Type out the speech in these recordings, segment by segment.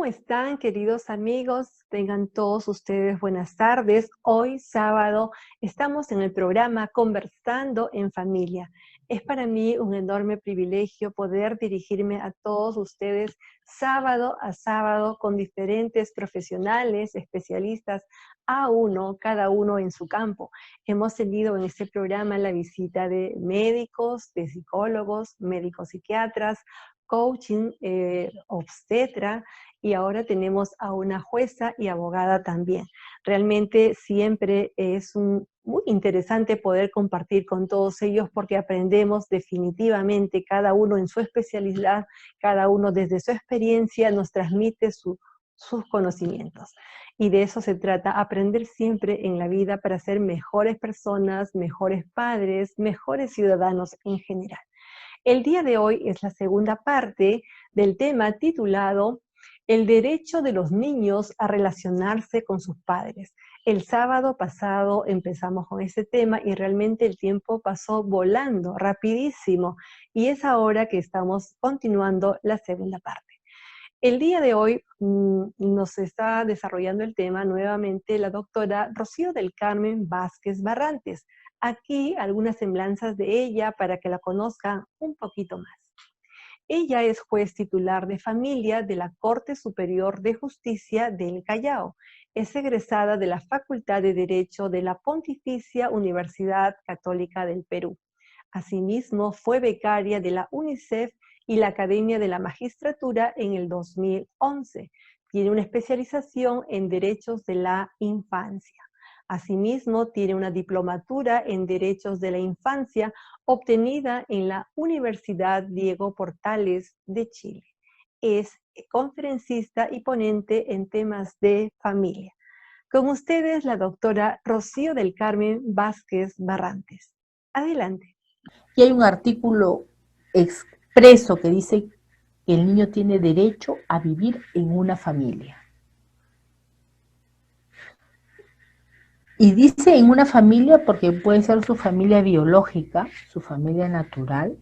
están, queridos amigos? Tengan todos ustedes buenas tardes. Hoy, sábado, estamos en el programa Conversando en Familia. Es para mí un enorme privilegio poder dirigirme a todos ustedes sábado a sábado con diferentes profesionales, especialistas, cada uno en su campo. Hemos tenido en este programa la visita de médicos, de psicólogos, médicos psiquiatras, coaching, obstetra, y ahora tenemos a una jueza y abogada también. Realmente siempre es muy interesante poder compartir con todos ellos porque aprendemos definitivamente, cada uno en su especialidad, cada uno desde su experiencia nos transmite sus conocimientos. Y de eso se trata, aprender siempre en la vida para ser mejores personas, mejores padres, mejores ciudadanos en general. El día de hoy es la segunda parte del tema titulado El derecho de los niños a relacionarse con sus padres. El sábado pasado empezamos con ese tema y realmente el tiempo pasó volando, rapidísimo, y es ahora que estamos continuando la segunda parte. El día de hoy nos está desarrollando el tema nuevamente la doctora Rocío del Carmen Vázquez Barrantes. Aquí algunas semblanzas de ella para que la conozcan un poquito más. Ella es juez titular de familia de la Corte Superior de Justicia del Callao. Es egresada de la Facultad de Derecho de la Pontificia Universidad Católica del Perú. Asimismo, fue becaria de la UNICEF y la Academia de la Magistratura en el 2011. Tiene una especialización en Derechos de la Infancia. Asimismo, tiene una diplomatura en Derechos de la Infancia obtenida en la Universidad Diego Portales de Chile. Es conferencista y ponente en temas de familia. Con ustedes, la doctora Rocío del Carmen Vázquez Barrantes. Adelante. Y hay un artículo expreso que dice que el niño tiene derecho a vivir en una familia. Y dice en una familia porque puede ser su familia biológica, su familia natural,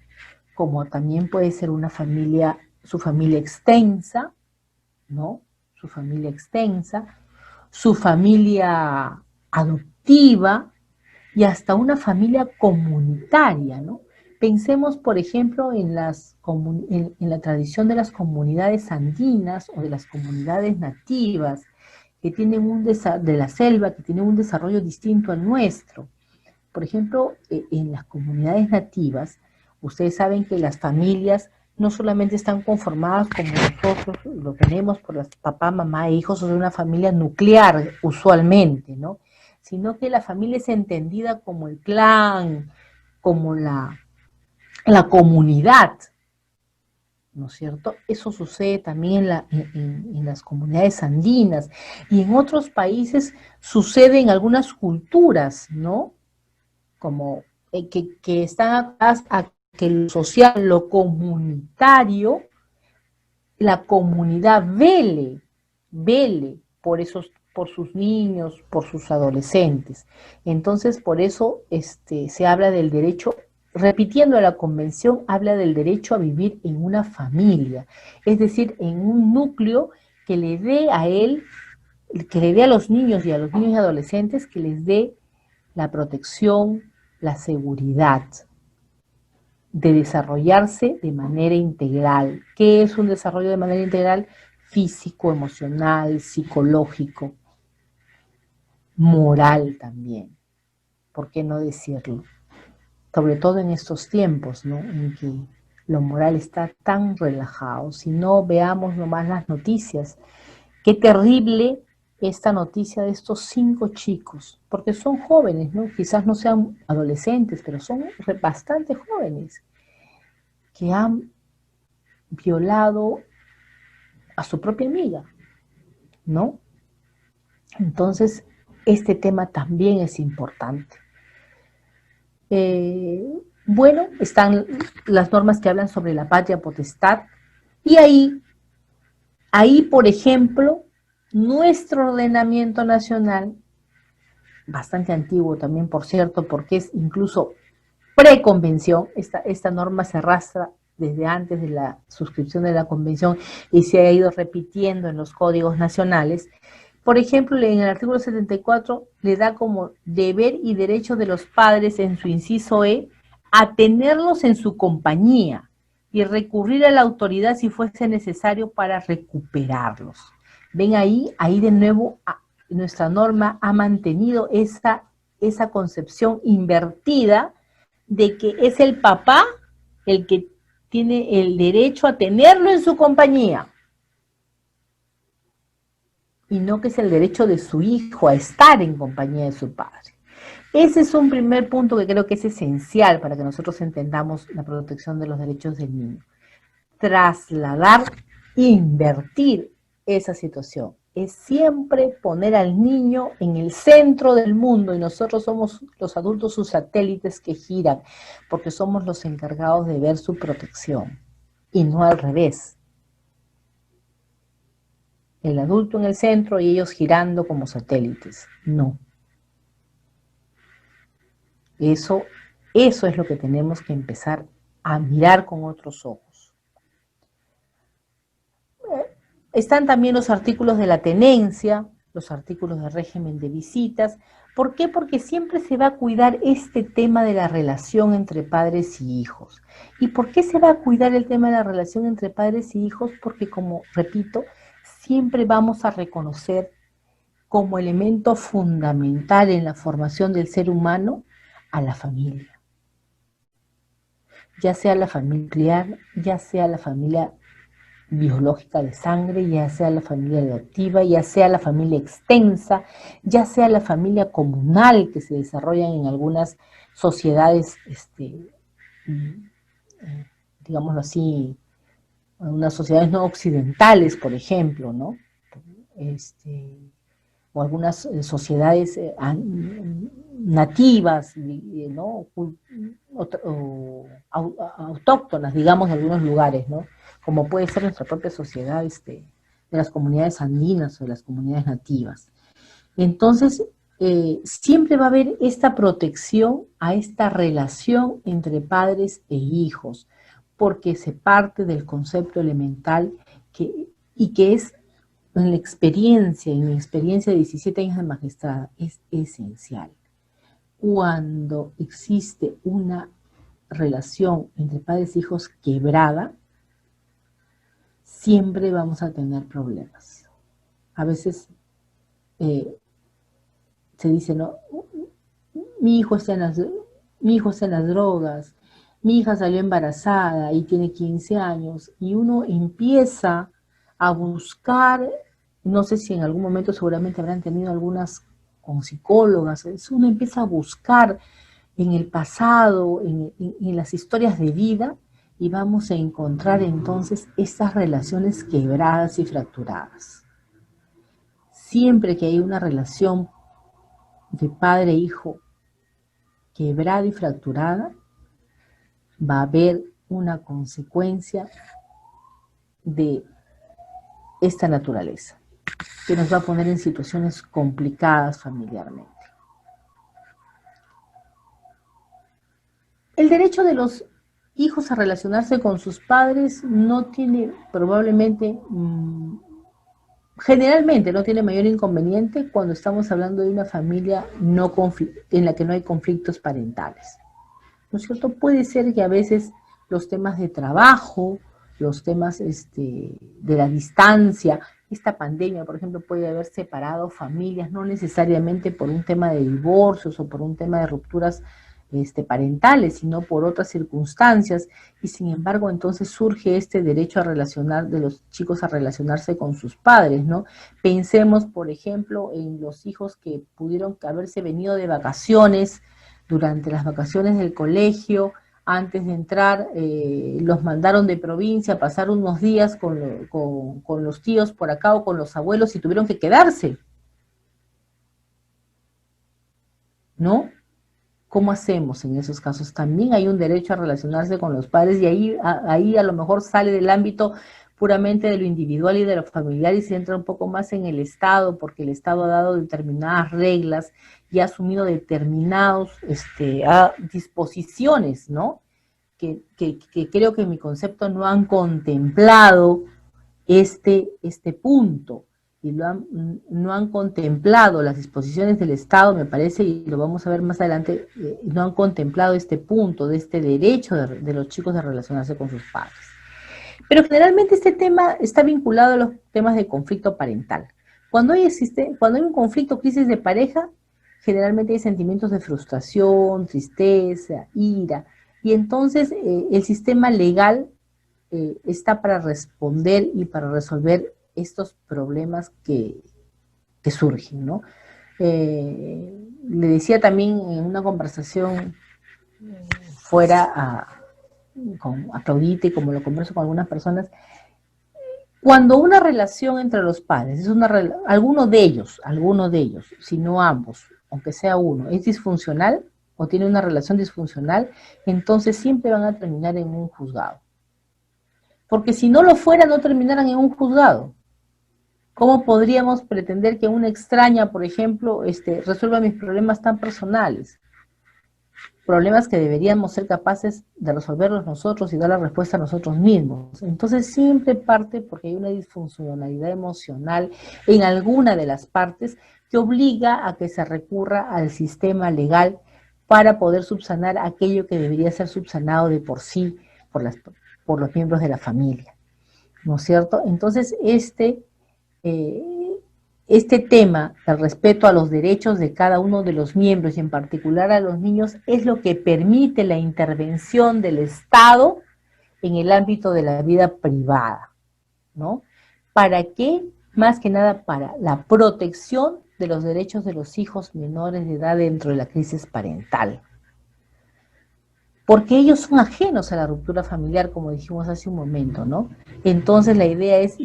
como también puede ser una familia, su familia extensa, ¿no? Su familia extensa, su familia adoptiva y hasta una familia comunitaria, ¿no? Pensemos, por ejemplo, en la tradición de las comunidades andinas o de las comunidades nativas que tienen de la selva, que tienen un desarrollo distinto al nuestro. Por ejemplo, en las comunidades nativas, ustedes saben que las familias no solamente están conformadas como nosotros lo tenemos por las papá, mamá e hijos, o de una familia nuclear usualmente, ¿no? Sino que la familia es entendida como el clan, como la comunidad, ¿no es cierto? Eso sucede también en las comunidades andinas y en otros países sucede en algunas culturas, ¿no? Como que están atrás a que lo social, lo comunitario, la comunidad vele por sus niños, por sus adolescentes. Entonces, por eso se habla del derecho, repitiendo la convención, habla del derecho a vivir en una familia, es decir, en un núcleo que le dé a él, que le dé a los niños y adolescentes, que les dé la protección, la seguridad de desarrollarse de manera integral. ¿Qué es un desarrollo de manera integral? Físico, emocional, psicológico, moral también. ¿Por qué no decirlo? Sobre todo en estos tiempos, ¿no? En que lo moral está tan relajado. Si no, veamos nomás las noticias. Qué terrible esta noticia de estos 5 chicos, porque son jóvenes, ¿no? Quizás no sean adolescentes, pero son bastante jóvenes, que han violado a su propia amiga, ¿no? Entonces, este tema también es importante. Bueno, están las normas que hablan sobre la patria potestad, y ahí, por ejemplo, nuestro ordenamiento nacional, bastante antiguo también, por cierto, porque es incluso preconvención, esta norma se arrastra desde antes de la suscripción de la Convención y se ha ido repitiendo en los códigos nacionales. Por ejemplo, en el artículo 74 le da como deber y derecho de los padres en su inciso E a tenerlos en su compañía y recurrir a la autoridad si fuese necesario para recuperarlos. Ven ahí de nuevo nuestra norma ha mantenido esa concepción invertida de que es el papá el que tiene el derecho a tenerlo en su compañía y no que es el derecho de su hijo a estar en compañía de su padre. Ese es un primer punto que creo que es esencial para que nosotros entendamos la protección de los derechos del niño. Trasladar, invertir esa situación. Es siempre poner al niño en el centro del mundo y nosotros somos los adultos sus satélites que giran porque somos los encargados de ver su protección y no al revés. El adulto en el centro y ellos girando como satélites. No. Eso es lo que tenemos que empezar a mirar con otros ojos. Están también los artículos de la tenencia, los artículos de régimen de visitas. ¿Por qué? Porque siempre se va a cuidar este tema de la relación entre padres y hijos. ¿Y por qué se va a cuidar el tema de la relación entre padres y hijos? Porque, como repito, siempre vamos a reconocer como elemento fundamental en la formación del ser humano a la familia. Ya sea la familia nuclear, ya sea la familia biológica de sangre, ya sea la familia adoptiva, ya sea la familia extensa, ya sea la familia comunal que se desarrolla en algunas sociedades, digámoslo así, unas sociedades no occidentales, por ejemplo, ¿no? O algunas sociedades nativas, ¿no? O autóctonas, digamos, de algunos lugares, ¿no? Como puede ser nuestra propia sociedad de las comunidades andinas o de las comunidades nativas. Entonces, siempre va a haber esta protección a esta relación entre padres e hijos, porque se parte del concepto elemental y que es en mi experiencia de 17 años de magistrada, es esencial. Cuando existe una relación entre padres e hijos quebrada, siempre vamos a tener problemas. A veces se dice, no, mi hijo está en las drogas, mi hija salió embarazada y tiene 15 años, y uno empieza a buscar, no sé si en algún momento seguramente habrán tenido algunas con psicólogas, uno empieza a buscar en el pasado, en las historias de vida, y vamos a encontrar entonces estas relaciones quebradas y fracturadas. Siempre que hay una relación de padre e hijo quebrada y fracturada, va a haber una consecuencia de esta naturaleza, que nos va a poner en situaciones complicadas familiarmente. El derecho de los hijos a relacionarse con sus padres no tiene probablemente, generalmente no tiene mayor inconveniente cuando estamos hablando de una familia en la que no hay conflictos parentales. ¿No es cierto? Puede ser que a veces los temas de trabajo, los temas de la distancia, esta pandemia, por ejemplo, puede haber separado familias, no necesariamente por un tema de divorcios o por un tema de rupturas parentales, sino por otras circunstancias, y sin embargo entonces surge este derecho de los chicos a relacionarse con sus padres, ¿no? Pensemos, por ejemplo, en los hijos que pudieron haberse venido de vacaciones durante las vacaciones del colegio. Antes de entrar, los mandaron de provincia a pasar unos días con los tíos por acá o con los abuelos y tuvieron que quedarse, ¿no? ¿Cómo hacemos en esos casos? También hay un derecho a relacionarse con los padres, y ahí a lo mejor sale del ámbito puramente de lo individual y de lo familiar y se entra un poco más en el Estado, porque el Estado ha dado determinadas reglas y ha asumido determinadas disposiciones, ¿no? que creo que en mi concepto no han contemplado este punto, y no han contemplado las disposiciones del Estado, me parece, y lo vamos a ver más adelante, no han contemplado este punto de este derecho de los chicos de relacionarse con sus padres. Pero generalmente este tema está vinculado a los temas de conflicto parental. Cuando hay un conflicto, crisis de pareja, generalmente hay sentimientos de frustración, tristeza, ira, y entonces el sistema legal está para responder y para resolver estos problemas que surgen, ¿no? Le decía también en una conversación fuera con Claudita, y como lo converso con algunas personas, cuando una relación entre los padres, alguno de ellos, si no ambos, aunque sea uno, es disfuncional o tiene una relación disfuncional, entonces siempre van a terminar en un juzgado. Porque si no lo fuera, no terminaran en un juzgado. ¿Cómo podríamos pretender que una extraña, por ejemplo, resuelva mis problemas tan personales? Problemas que deberíamos ser capaces de resolverlos nosotros y dar la respuesta a nosotros mismos. Entonces siempre parte porque hay una disfuncionalidad emocional en alguna de las partes que obliga a que se recurra al sistema legal para poder subsanar aquello que debería ser subsanado de por sí por los miembros de la familia, ¿no es cierto? Entonces este tema del respeto a los derechos de cada uno de los miembros y en particular a los niños es lo que permite la intervención del Estado en el ámbito de la vida privada, ¿no? ¿Para qué? Más que nada para la protección de los derechos de los hijos menores de edad dentro de la crisis parental. Porque ellos son ajenos a la ruptura familiar, como dijimos hace un momento, ¿no? Entonces la idea es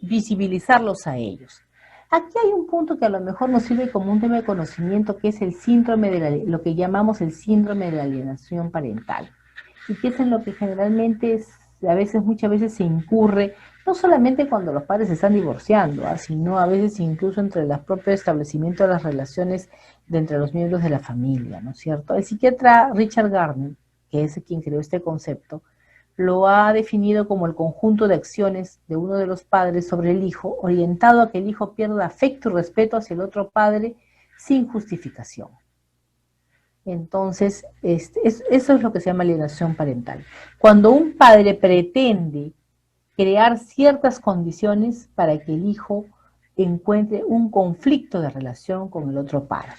visibilizarlos a ellos. Aquí hay un punto que a lo mejor nos sirve como un tema de conocimiento, que es el síndrome lo que llamamos el síndrome de la alienación parental, y que es en lo que generalmente muchas veces se incurre, no solamente cuando los padres se están divorciando, sino a veces incluso entre el propio establecimiento de las relaciones entre los miembros de la familia, ¿no es cierto? El psiquiatra Richard Gardner, que es quien creó este concepto, lo ha definido como el conjunto de acciones de uno de los padres sobre el hijo, orientado a que el hijo pierda afecto y respeto hacia el otro padre sin justificación. Entonces, eso es lo que se llama alienación parental. Cuando un padre pretende crear ciertas condiciones para que el hijo encuentre un conflicto de relación con el otro padre.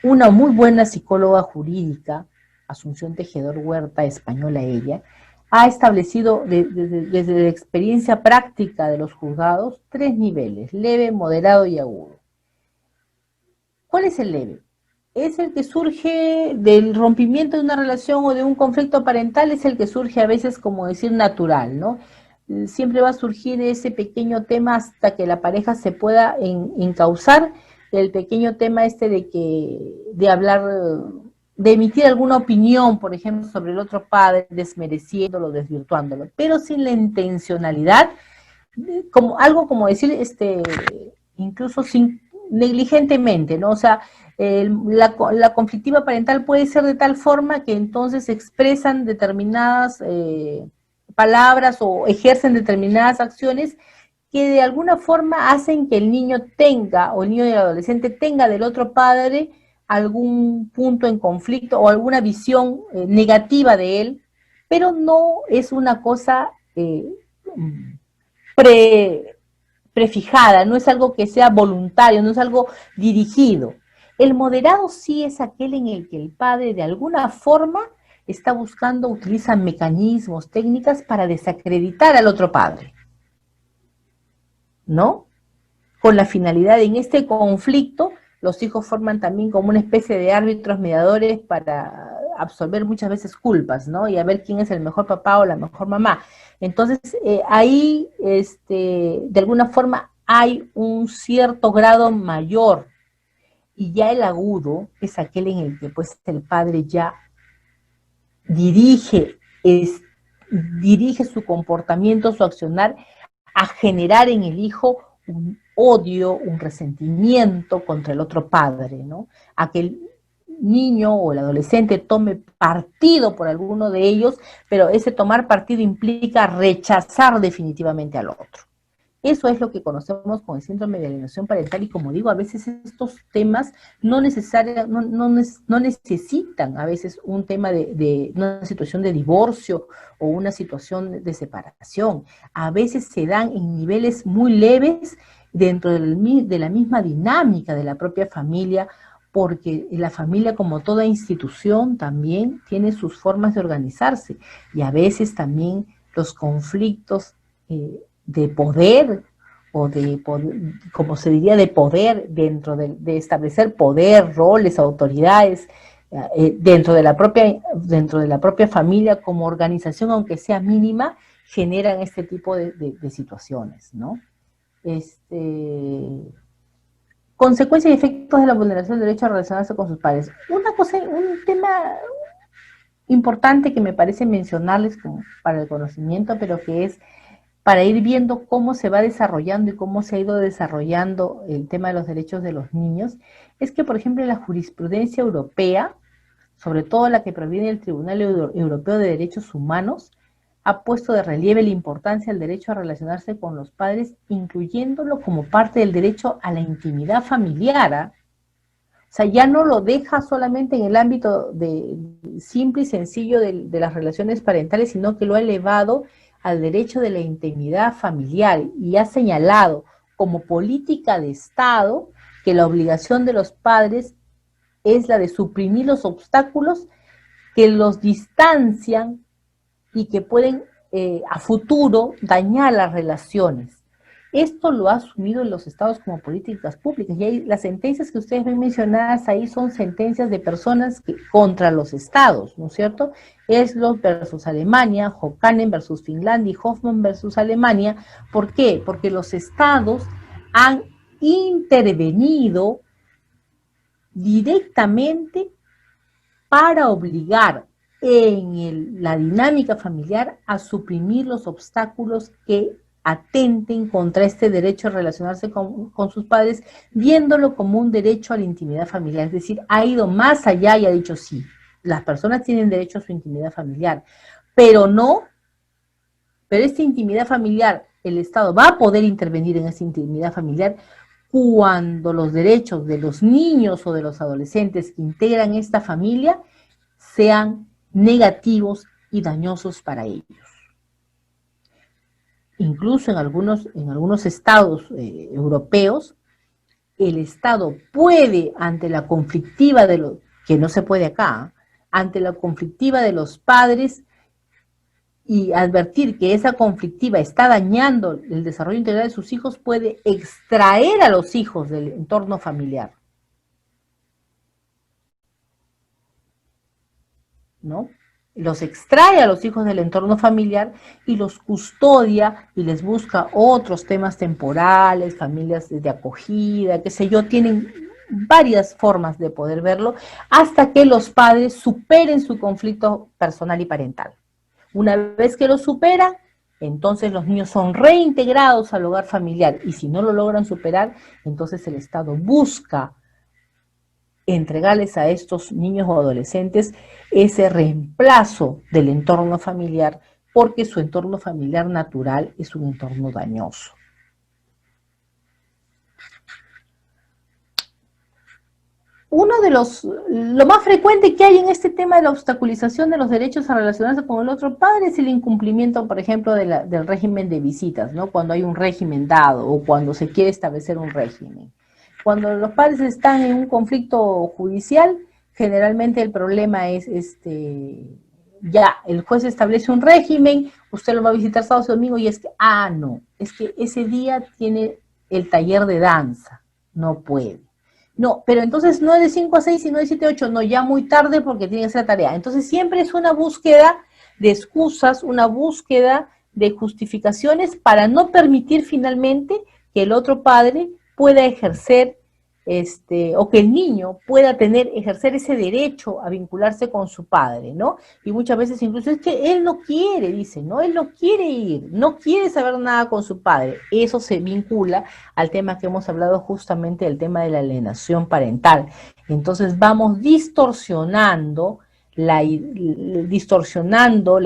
Una muy buena psicóloga jurídica, Asunción Tejedor Huerta, española ella, ha establecido desde la experiencia práctica de los juzgados 3 niveles: leve, moderado y agudo. ¿Cuál es el leve? Es el que surge del rompimiento de una relación o de un conflicto parental, es el que surge a veces, como decir, natural, ¿no? Siempre va a surgir ese pequeño tema hasta que la pareja se pueda encauzar, el pequeño tema de hablar, de emitir alguna opinión, por ejemplo, sobre el otro padre, desmereciéndolo, desvirtuándolo, pero sin la intencionalidad, como decir, incluso sin negligentemente, ¿no? O sea, la conflictiva parental puede ser de tal forma que entonces se expresan determinadas palabras o ejercen determinadas acciones que de alguna forma hacen que el niño o el niño y el adolescente tenga del otro padre algún punto en conflicto o alguna visión negativa de él, pero no es una cosa prefijada, no es algo que sea voluntario, no es algo dirigido. El moderado sí es aquel en el que el padre de alguna forma está utiliza mecanismos, técnicas para desacreditar al otro padre, ¿no? Con la finalidad, en este conflicto, los hijos forman también como una especie de árbitros mediadores para absolver muchas veces culpas, ¿no? Y a ver quién es el mejor papá o la mejor mamá. Entonces, ahí, de alguna forma, hay un cierto grado mayor, y ya el agudo es aquel en el que pues el padre ya dirige su comportamiento, su accionar, a generar en el hijo un odio, un resentimiento contra el otro padre, ¿no? niño o el adolescente tome partido por alguno de ellos, pero ese tomar partido implica rechazar definitivamente al otro. Eso es lo que conocemos con el síndrome de alienación parental y, como digo, a veces estos temas no necesitan a veces un tema de una situación de divorcio o una situación de separación. A veces se dan en niveles muy leves dentro de la misma dinámica de la propia familia, porque la familia, como toda institución, también tiene sus formas de organizarse, y a veces también los conflictos de poder, o de poder, como se diría, de poder, dentro de establecer poder, roles, autoridades, dentro de la propia familia como organización, aunque sea mínima, generan este tipo de situaciones, ¿no? Consecuencias y efectos de la vulneración del derecho a relacionarse con sus padres. Una cosa, un tema importante que me parece mencionarles como para el conocimiento, pero que es para ir viendo cómo se va desarrollando y cómo se ha ido desarrollando el tema de los derechos de los niños, es que, por ejemplo, en la jurisprudencia europea, sobre todo la que proviene del Tribunal Europeo de Derechos Humanos, ha puesto de relieve la importancia del derecho a relacionarse con los padres, incluyéndolo como parte del derecho a la intimidad familiar, ¿eh? O sea, ya no lo deja solamente en el ámbito simple y sencillo de las relaciones parentales, sino que lo ha elevado al derecho de la intimidad familiar, y ha señalado como política de Estado que la obligación de los padres es la de suprimir los obstáculos que los distancian y que pueden a futuro dañar las relaciones. Esto lo ha asumido en los estados como políticas públicas, y ahí las sentencias que ustedes ven mencionadas ahí son sentencias de personas contra los estados, ¿no es cierto? Eslow versus Alemania, Hokkanen versus Finlandia y Hoffman versus Alemania. ¿Por qué? Porque los estados han intervenido directamente para obligar en la dinámica familiar a suprimir los obstáculos que atenten contra este derecho a relacionarse con sus padres, viéndolo como un derecho a la intimidad familiar. Es decir, ha ido más allá y ha dicho sí, las personas tienen derecho a su intimidad familiar, pero esta intimidad familiar, el Estado va a poder intervenir en esa intimidad familiar cuando los derechos de los niños o de los adolescentes que integran esta familia sean negativos y dañosos para ellos. Incluso en algunos estados europeos, el Estado puede, ante la conflictiva que no se puede acá, ante la conflictiva de los padres, y advertir que esa conflictiva está dañando el desarrollo integral de sus hijos, puede extraer a los hijos del entorno familiar, ¿no? Los extrae a los hijos del entorno familiar y los custodia y les busca otros temas temporales, familias de acogida, qué sé yo, tienen varias formas de poder verlo, hasta que los padres superen su conflicto personal y parental. Una vez que lo superan, entonces los niños son reintegrados al hogar familiar, y si no lo logran superar, entonces el Estado busca entregarles a estos niños o adolescentes ese reemplazo del entorno familiar, porque su entorno familiar natural es un entorno dañoso. Lo más frecuente que hay en este tema de la obstaculización de los derechos a relacionarse con el otro padre es el incumplimiento, por ejemplo, del régimen de visitas, ¿no? Cuando hay un régimen dado o cuando se quiere establecer un régimen. Cuando los padres están en un conflicto judicial, generalmente el problema es, ya, el juez establece un régimen, usted lo va a visitar sábado y domingo, y es que, no, es que ese día tiene el taller de danza, no puede. No, pero entonces no es de 5 a 6, sino de 7 a 8, no, ya muy tarde porque tiene que hacer tarea. Entonces siempre es una búsqueda de excusas, una búsqueda de justificaciones para no permitir finalmente que el otro padre pueda ejercer o que el niño pueda ejercer ese derecho a vincularse con su padre, ¿no? Y muchas veces incluso es que él no quiere, dice, ¿no? Él no quiere ir, no quiere saber nada con su padre. Eso se vincula al tema que hemos hablado justamente, el tema de la alienación parental. Entonces vamos distorsionando la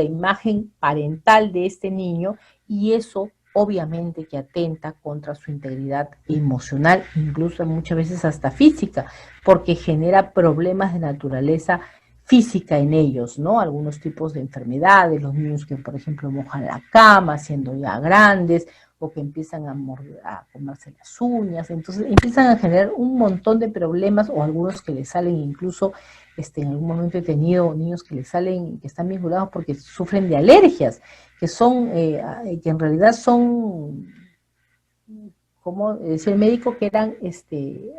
imagen parental de este niño, y eso obviamente que atenta contra su integridad emocional, incluso muchas veces hasta física, porque genera problemas de naturaleza física en ellos, ¿no? Algunos tipos de enfermedades, los niños que, por ejemplo, mojan la cama siendo ya grandes, o que empiezan a comerse las uñas, entonces empiezan a generar un montón de problemas, o algunos que les salen incluso, en algún momento he tenido niños que les salen, que están vinculados porque sufren de alergias, que son, que en realidad son, como decía el médico, que eran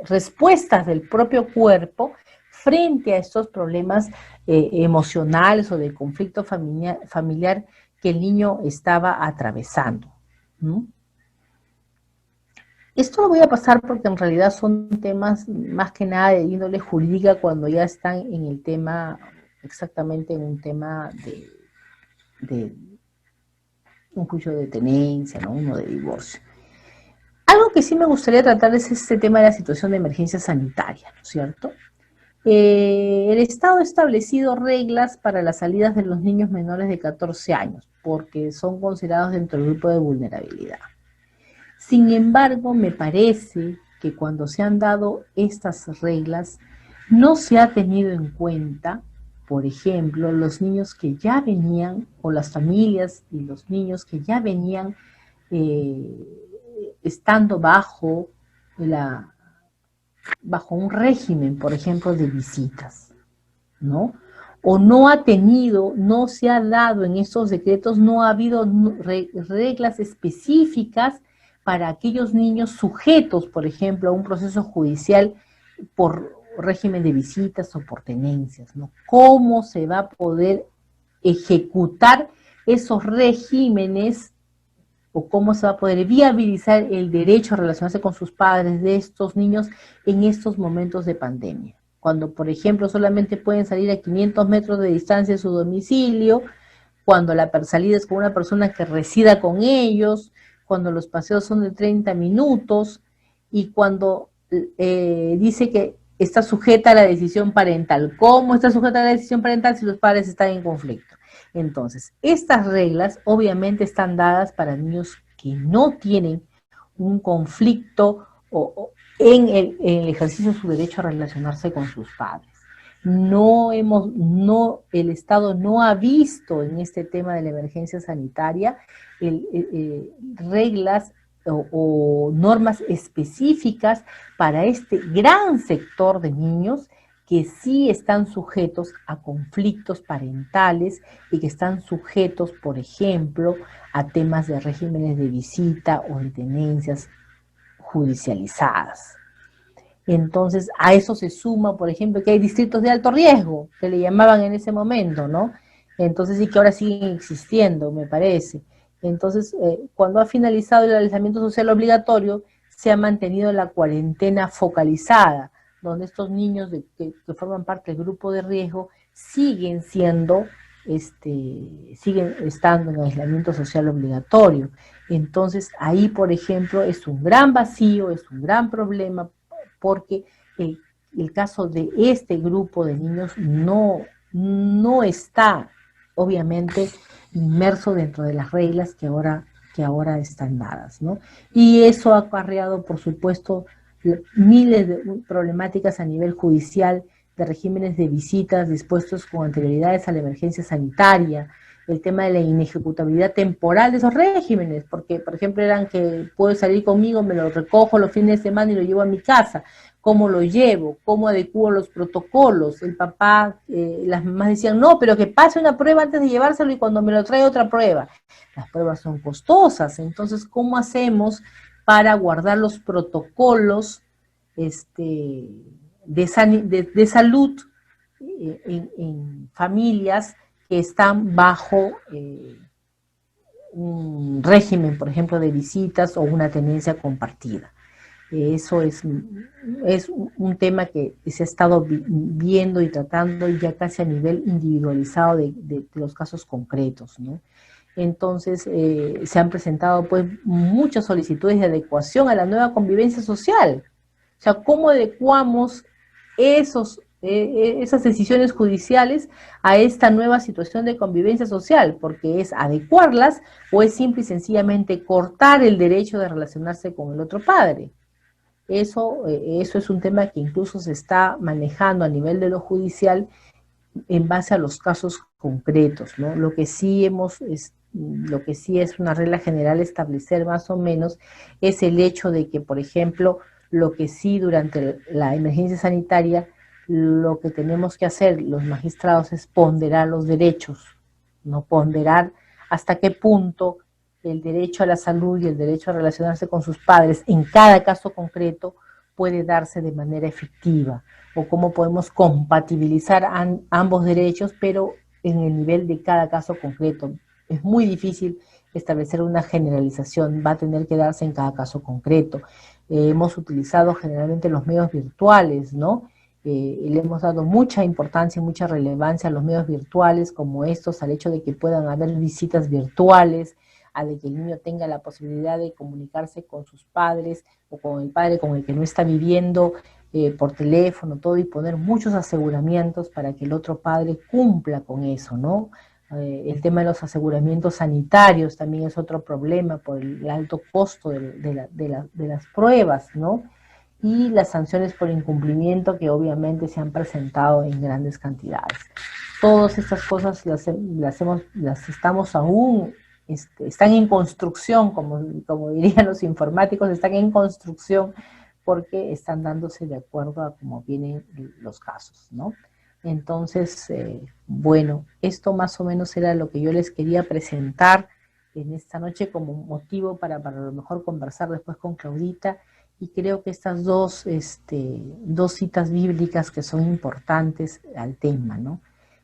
respuestas del propio cuerpo frente a estos problemas emocionales o de conflicto familiar que el niño estaba atravesando, ¿no? Esto lo voy a pasar porque en realidad son temas más que nada de índole jurídica, cuando ya están en el tema, exactamente en un tema de un juicio de tenencia, ¿no? Uno de divorcio. Algo que sí me gustaría tratar es este tema de la situación de emergencia sanitaria, ¿no es cierto? El Estado ha establecido reglas para las salidas de los niños menores de 14 años, porque son considerados dentro del grupo de vulnerabilidad. Sin embargo, me parece que cuando se han dado estas reglas, no se ha tenido en cuenta, por ejemplo, los niños que ya venían, o las familias y los niños que ya venían estando bajo un régimen, por ejemplo, de visitas, ¿no? O no se ha dado en estos decretos, no ha habido reglas específicas para aquellos niños sujetos, por ejemplo, a un proceso judicial por régimen de visitas o por tenencias, ¿no? ¿Cómo se va a poder ejecutar esos regímenes, o cómo se va a poder viabilizar el derecho a relacionarse con sus padres de estos niños en estos momentos de pandemia? Cuando, por ejemplo, solamente pueden salir a 500 metros de distancia de su domicilio, cuando la salida es con una persona que resida con ellos, cuando los paseos son de 30 minutos, y cuando dice que está sujeta a la decisión parental. ¿Cómo está sujeta a la decisión parental si los padres están en conflicto? Entonces, estas reglas obviamente están dadas para niños que no tienen un conflicto en el ejercicio de su derecho a relacionarse con sus padres. El Estado no ha visto en este tema de la emergencia sanitaria reglas o normas específicas para este gran sector de niños que sí están sujetos a conflictos parentales y que están sujetos, por ejemplo, a temas de regímenes de visita o de tenencias judicializadas. Entonces, a eso se suma, por ejemplo, que hay distritos de alto riesgo, que le llamaban en ese momento, ¿no? Entonces, sí, que ahora siguen existiendo, me parece. Entonces, cuando ha finalizado el aislamiento social obligatorio, se ha mantenido la cuarentena focalizada, donde estos niños que forman parte del grupo de riesgo siguen estando en aislamiento social obligatorio. Entonces, ahí, por ejemplo, es un gran vacío, es un gran problema, porque el caso de este grupo de niños no está, obviamente, inmerso dentro de las reglas que ahora están dadas, ¿no? Y eso ha acarreado, por supuesto, miles de problemáticas a nivel judicial, de regímenes de visitas dispuestos con anterioridades a la emergencia sanitaria, el tema de la inejecutabilidad temporal de esos regímenes, porque, por ejemplo, eran que puedo salir conmigo, me lo recojo los fines de semana y lo llevo a mi casa. ¿Cómo lo llevo? ¿Cómo adecuo los protocolos? El papá, las mamás decían, no, pero que pase una prueba antes de llevárselo y cuando me lo trae otra prueba. Las pruebas son costosas, entonces, ¿cómo hacemos para guardar los protocolos de salud en familias que están bajo un régimen, por ejemplo, de visitas o una tenencia compartida? Eso es un tema que se ha estado viendo y tratando ya casi a nivel individualizado de los casos concretos, ¿no? Entonces, se han presentado pues muchas solicitudes de adecuación a la nueva convivencia social. O sea, ¿cómo adecuamos esas decisiones judiciales a esta nueva situación de convivencia social? Porque es adecuarlas o es simple y sencillamente cortar el derecho de relacionarse con el otro padre. Eso es un tema que incluso se está manejando a nivel de lo judicial en base a los casos concretos, ¿no? Lo que sí es una regla general establecer más o menos es el hecho de que, por ejemplo, lo que sí durante la emergencia sanitaria, lo que tenemos que hacer los magistrados es ponderar los derechos, no ponderar hasta qué punto el derecho a la salud y el derecho a relacionarse con sus padres en cada caso concreto puede darse de manera efectiva, o cómo podemos compatibilizar ambos derechos, pero en el nivel de cada caso concreto. Es muy difícil establecer una generalización, va a tener que darse en cada caso concreto. Hemos utilizado generalmente los medios virtuales, ¿no? Le hemos dado mucha importancia y mucha relevancia a los medios virtuales como estos, al hecho de que puedan haber visitas virtuales, a de que el niño tenga la posibilidad de comunicarse con sus padres o con el padre con el que no está viviendo por teléfono, todo, y poner muchos aseguramientos para que el otro padre cumpla con eso, ¿no? El tema de los aseguramientos sanitarios también es otro problema por el alto costo de las pruebas, ¿no? Y las sanciones por incumplimiento que obviamente se han presentado en grandes cantidades. Todas estas cosas las estamos aún, están en construcción, como dirían los informáticos, están en construcción porque están dándose de acuerdo a cómo vienen los casos, ¿no? Entonces, bueno, esto más o menos era lo que yo les quería presentar en esta noche como motivo para a lo mejor conversar después con Claudita, y creo que estas dos citas bíblicas que son importantes al tema, ¿no?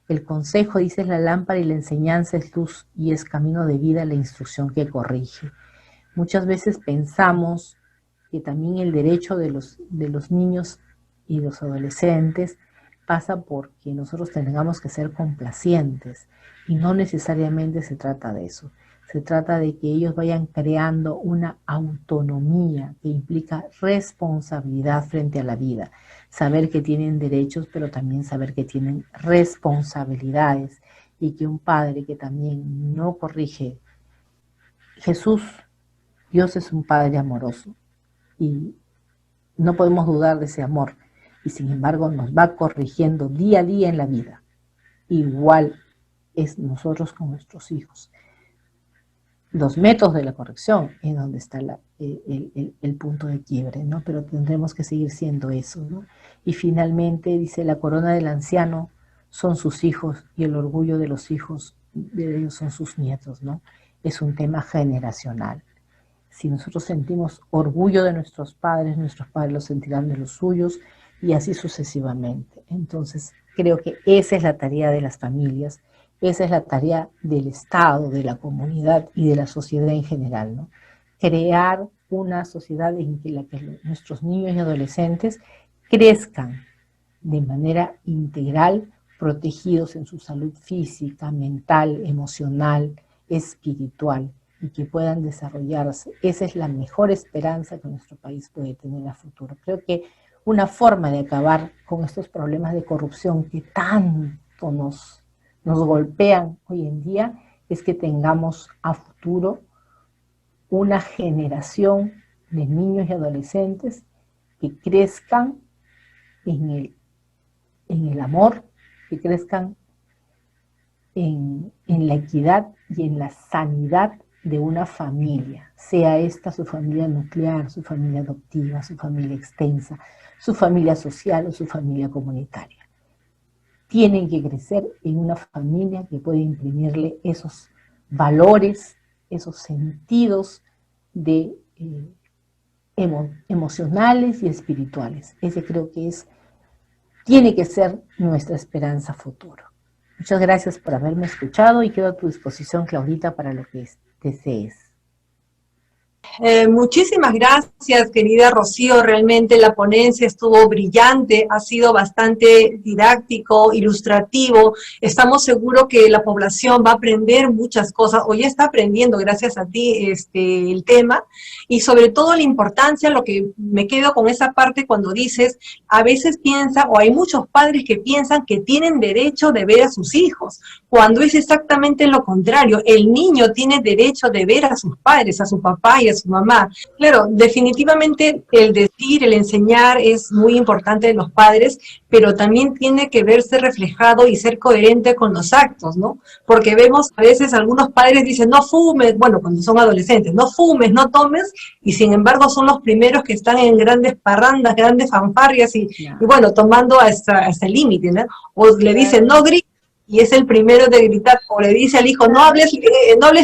El consejo, dice, es la lámpara y la enseñanza es luz y es camino de vida la instrucción que corrige. Muchas veces pensamos que también el derecho de los niños y los adolescentes pasa porque nosotros tengamos que ser complacientes, y no necesariamente se trata de eso. Se trata de que ellos vayan creando una autonomía que implica responsabilidad frente a la vida, saber que tienen derechos, pero también saber que tienen responsabilidades, y que un padre que también no corrige, Jesús, Dios es un padre amoroso, y no podemos dudar de ese amor, y sin embargo nos va corrigiendo día a día en la vida. Igual es nosotros con nuestros hijos. Los métodos de la corrección es donde está el punto de quiebre, ¿no? Pero tendremos que seguir siendo eso, ¿no? Y finalmente dice, la corona del anciano son sus hijos y el orgullo de los hijos de ellos son sus nietos, ¿no? Es un tema generacional. Si nosotros sentimos orgullo de nuestros padres lo sentirán de los suyos, y así sucesivamente. Entonces, creo que esa es la tarea de las familias, esa es la tarea del Estado, de la comunidad y de la sociedad en general, ¿no? Crear una sociedad en la que nuestros niños y adolescentes crezcan de manera integral, protegidos en su salud física, mental, emocional, espiritual, y que puedan desarrollarse. Esa es la mejor esperanza que nuestro país puede tener a futuro. Creo que una forma de acabar con estos problemas de corrupción que tanto nos golpean hoy en día es que tengamos a futuro una generación de niños y adolescentes que crezcan en el amor, que crezcan en la equidad y en la sanidad de una familia, sea esta su familia nuclear, su familia adoptiva, su familia extensa, su familia social o su familia comunitaria. Tienen que crecer en una familia que puede imprimirle esos valores, esos sentidos de emocionales y espirituales. Ese creo que tiene que ser nuestra esperanza futuro. Muchas gracias por haberme escuchado y quedo a tu disposición, Claudita, para lo que desees. Muchísimas gracias, querida Rocío. Realmente la ponencia estuvo brillante, ha sido bastante didáctico, ilustrativo. Estamos seguros que la población va a aprender muchas cosas, o ya está aprendiendo gracias a ti el tema, y sobre todo la importancia, lo que me quedo con esa parte cuando dices, a veces piensa, o hay muchos padres que piensan que tienen derecho de ver a sus hijos, cuando es exactamente lo contrario. El niño tiene derecho de ver a sus padres, a su papá y a su mamá. Claro, definitivamente el decir, el enseñar es muy importante de los padres, pero también tiene que verse reflejado y ser coherente con los actos, ¿no? Porque vemos a veces algunos padres dicen, no fumes, bueno, cuando son adolescentes, no fumes, no tomes, y sin embargo son los primeros que están en grandes parrandas, grandes fanfarrias, y bueno, tomando hasta el límite, ¿no? O le dicen, no grites, y es el primero de gritar, o le dice al hijo, no hables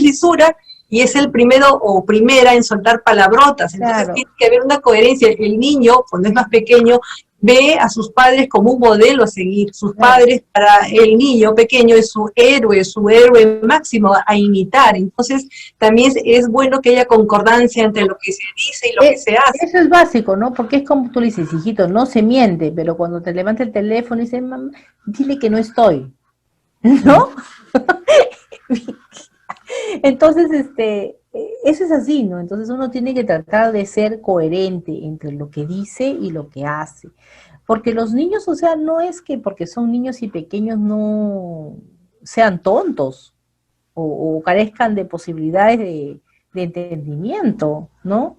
lisura, y es el primero o primera en soltar palabrotas. Entonces tiene que haber una coherencia. El niño, cuando es más pequeño, ve a sus padres como un modelo a seguir. Sus padres, para el niño pequeño, es su héroe máximo a imitar. Entonces también es bueno que haya concordancia entre lo que se dice y lo que se hace. Eso es básico, ¿no? Porque es como tú le dices, hijito, no se miente, pero cuando te levanta el teléfono y dice, mamá, dile que no estoy, ¿no? Entonces, eso es así, ¿no? Entonces uno tiene que tratar de ser coherente entre lo que dice y lo que hace. Porque los niños, o sea, no es que porque son niños y pequeños no sean tontos o carezcan de posibilidades de entendimiento, ¿no?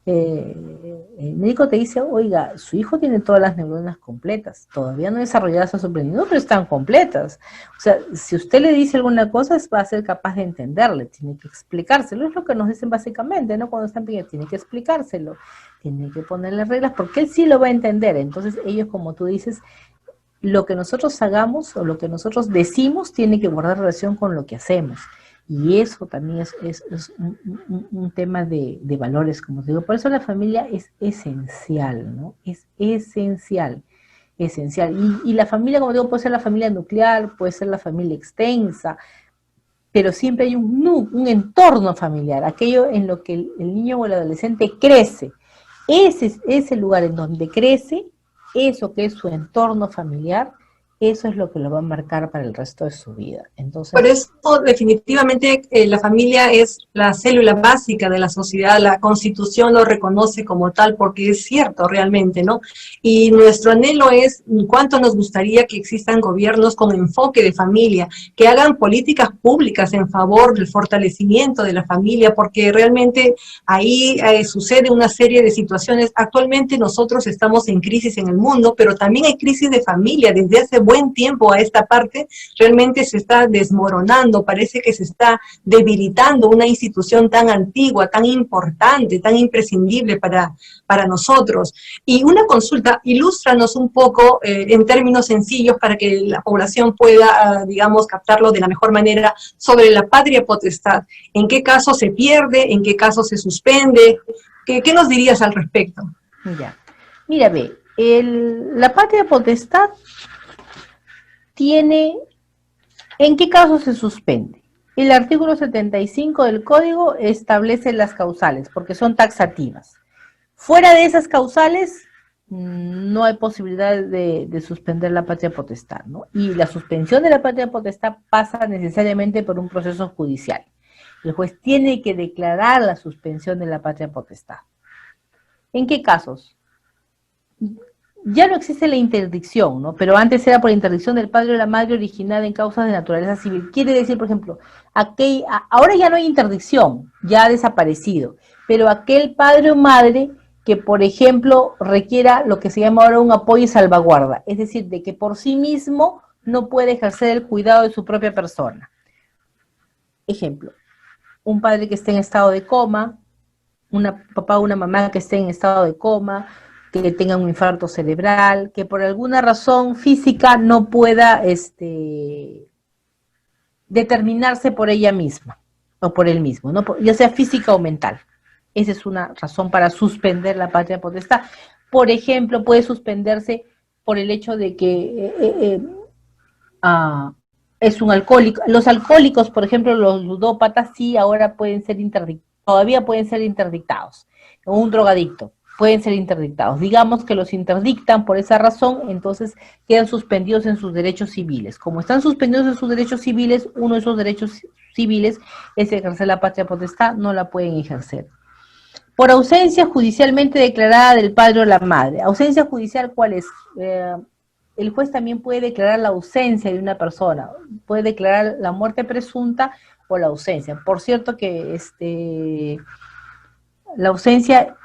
El médico te dice, oiga, su hijo tiene todas las neuronas completas, todavía no desarrolladas a su plenitud, pero están completas. O sea, si usted le dice alguna cosa, va a ser capaz de entenderle, tiene que explicárselo, es lo que nos dicen básicamente, ¿no? Cuando están pequeños, tiene que explicárselo, tiene que ponerle reglas, porque él sí lo va a entender. Entonces ellos, como tú dices, lo que nosotros hagamos o lo que nosotros decimos tiene que guardar relación con lo que hacemos. Y eso también es un tema de valores, como te digo. Por eso la familia es esencial, ¿no? Es esencial, esencial. Y la familia, como digo, puede ser la familia nuclear, puede ser la familia extensa, pero siempre hay un entorno familiar, aquello en lo que el niño o el adolescente crece. Ese es el lugar en donde crece, eso que es su entorno familiar, eso es lo que lo va a marcar para el resto de su vida. Entonces, por eso definitivamente la familia es la célula básica de la sociedad, la Constitución lo reconoce como tal porque es cierto realmente, ¿no? Y nuestro anhelo es cuánto nos gustaría que existan gobiernos con enfoque de familia, que hagan políticas públicas en favor del fortalecimiento de la familia, porque realmente ahí sucede una serie de situaciones. Actualmente nosotros estamos en crisis en el mundo, pero también hay crisis de familia. Desde hace buen tiempo a esta parte realmente se está desmoronando, parece que se está debilitando una institución tan antigua, tan importante, tan imprescindible para nosotros. Y una consulta, ilústranos un poco en términos sencillos para que la población pueda, digamos, captarlo de la mejor manera sobre la patria potestad. ¿En qué caso se pierde? ¿En qué caso se suspende? ¿Qué nos dirías al respecto? Ya. Mira, ve, la patria potestad tiene, ¿en qué caso se suspende? El artículo 75 del Código establece las causales, porque son taxativas. Fuera de esas causales, no hay posibilidad de suspender la patria potestad, ¿no? Y la suspensión de la patria potestad pasa necesariamente por un proceso judicial. El juez tiene que declarar la suspensión de la patria potestad. ¿En qué casos? Ya no existe la interdicción, ¿no? Pero antes era por interdicción del padre o la madre originada en causas de naturaleza civil. Quiere decir, por ejemplo, ahora ya no hay interdicción, ya ha desaparecido, pero aquel padre o madre que, por ejemplo, requiera lo que se llama ahora un apoyo y salvaguarda, es decir, de que por sí mismo no puede ejercer el cuidado de su propia persona. Ejemplo, un padre que esté en estado de coma, papá o una mamá que esté en estado de coma, que tenga un infarto cerebral, que por alguna razón física no pueda determinarse por ella misma o por él mismo, ¿no? Ya sea física o mental. Esa es una razón para suspender la patria potestad. Por ejemplo, puede suspenderse por el hecho de que es un alcohólico. Los alcohólicos, por ejemplo, los ludópatas, sí ahora pueden ser todavía pueden ser interdictados, o un drogadicto, pueden ser interdictados. Digamos que los interdictan por esa razón, entonces quedan suspendidos en sus derechos civiles. Como están suspendidos en sus derechos civiles, uno de esos derechos civiles es ejercer la patria potestad, no la pueden ejercer. Por ausencia judicialmente declarada del padre o la madre. ¿Ausencia judicial cuál es? El juez también puede declarar la ausencia de una persona, puede declarar la muerte presunta o la ausencia. Por cierto que la ausencia,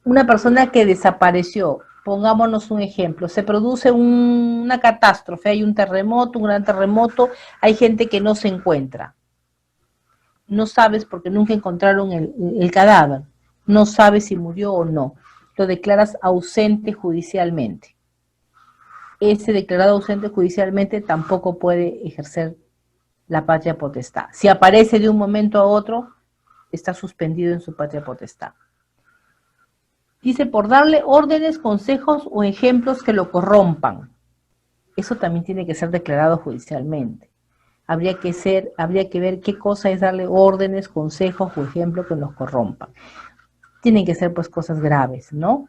una persona que desapareció, pongámonos un ejemplo, se produce una catástrofe, hay un terremoto, un gran terremoto, hay gente que no se encuentra. No sabes porque nunca encontraron el cadáver, no sabes si murió o no, lo declaras ausente judicialmente. Ese declarado ausente judicialmente tampoco puede ejercer la patria potestad. Si aparece de un momento a otro, está suspendido en su patria potestad. Dice, por darle órdenes, consejos o ejemplos que lo corrompan. Eso también tiene que ser declarado judicialmente. Habría que ver qué cosa es darle órdenes, consejos o ejemplos que los corrompan. Tienen que ser pues cosas graves, ¿no?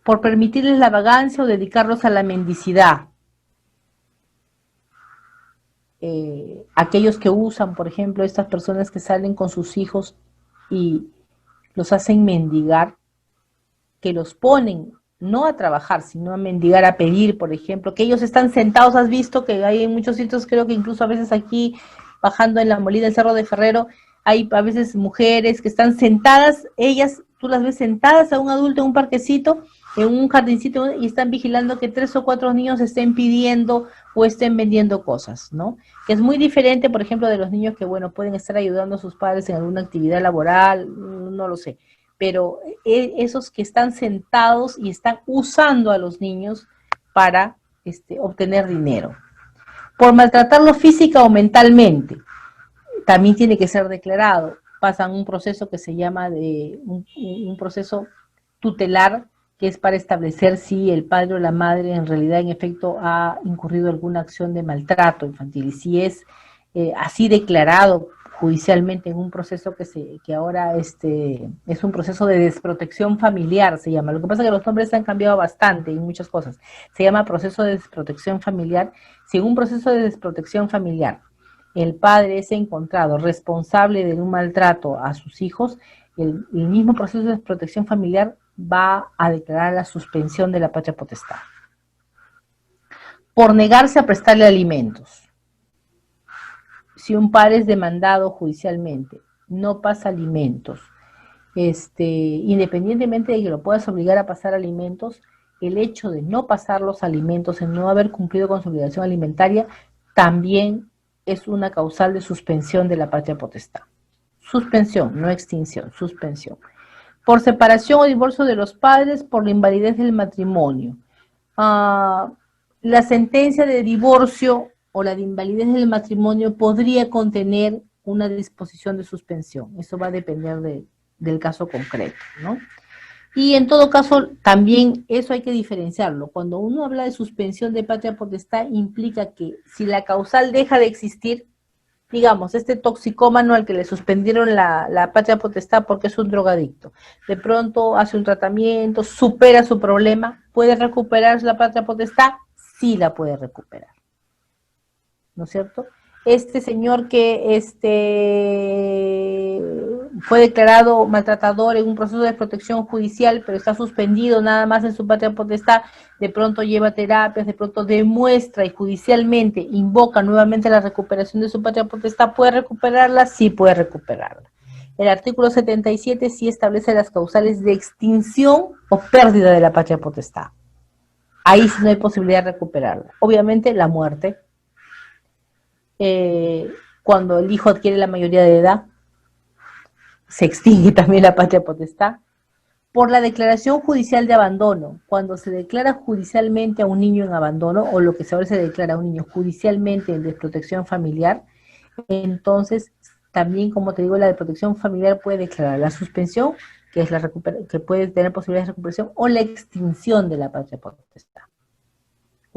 Por permitirles la vagancia o dedicarlos a la mendicidad. Aquellos que usan, por ejemplo, estas personas que salen con sus hijos y los hacen mendigar, que los ponen no a trabajar, sino a mendigar, a pedir, por ejemplo, que ellos están sentados, has visto que hay en muchos sitios, creo que incluso a veces aquí, bajando en la Molina del Cerro de Ferrero, hay a veces mujeres que están sentadas, ellas, tú las ves sentadas a un adulto en un parquecito, en un jardincito, y están vigilando que 3 o 4 niños estén pidiendo o estén vendiendo cosas, ¿no? Que es muy diferente, por ejemplo, de los niños que, bueno, pueden estar ayudando a sus padres en alguna actividad laboral, no lo sé, pero esos que están sentados y están usando a los niños para obtener dinero. Por maltratarlo física o mentalmente, también tiene que ser declarado. Pasan un proceso que se llama un proceso tutelar, que es para establecer si el padre o la madre en realidad en efecto ha incurrido alguna acción de maltrato infantil. Y si es así declarado judicialmente en un proceso que ahora es un proceso de desprotección familiar, se llama. Lo que pasa es que los nombres han cambiado bastante en muchas cosas. Se llama proceso de desprotección familiar. Si en un proceso de desprotección familiar el padre es encontrado responsable de un maltrato a sus hijos, el mismo proceso de desprotección familiar va a declarar la suspensión de la patria potestad. Por negarse a prestarle alimentos. Si un padre es demandado judicialmente, no pasa alimentos, independientemente de que lo puedas obligar a pasar alimentos, el hecho de no pasar los alimentos, el no haber cumplido con su obligación alimentaria, también es una causal de suspensión de la patria potestad. Suspensión, no extinción, suspensión. Por separación o divorcio de los padres, por la invalidez del matrimonio. La sentencia de divorcio o la de invalidez del matrimonio podría contener una disposición de suspensión. Eso va a depender del caso concreto, ¿no? Y en todo caso, también eso hay que diferenciarlo. Cuando uno habla de suspensión de patria potestad, implica que si la causal deja de existir, digamos, este toxicómano al que le suspendieron la patria potestad porque es un drogadicto, de pronto hace un tratamiento, supera su problema, ¿puede recuperar la patria potestad? Sí la puede recuperar, ¿no es cierto? Este señor que fue declarado maltratador en un proceso de protección judicial, pero está suspendido nada más en su patria potestad, de pronto lleva terapias, de pronto demuestra y judicialmente invoca nuevamente la recuperación de su patria potestad, ¿puede recuperarla? Sí puede recuperarla. El artículo 77 sí establece las causales de extinción o pérdida de la patria potestad. Ahí sí no hay posibilidad de recuperarla. Obviamente la muerte, cuando el hijo adquiere la mayoría de edad, se extingue también la patria potestad. Por la declaración judicial de abandono, cuando se declara judicialmente a un niño en abandono, o lo que ahora se declara a un niño judicialmente en desprotección familiar, entonces también, como te digo, la de protección familiar puede declarar la suspensión, que es que puede tener posibilidades de recuperación, o la extinción de la patria potestad.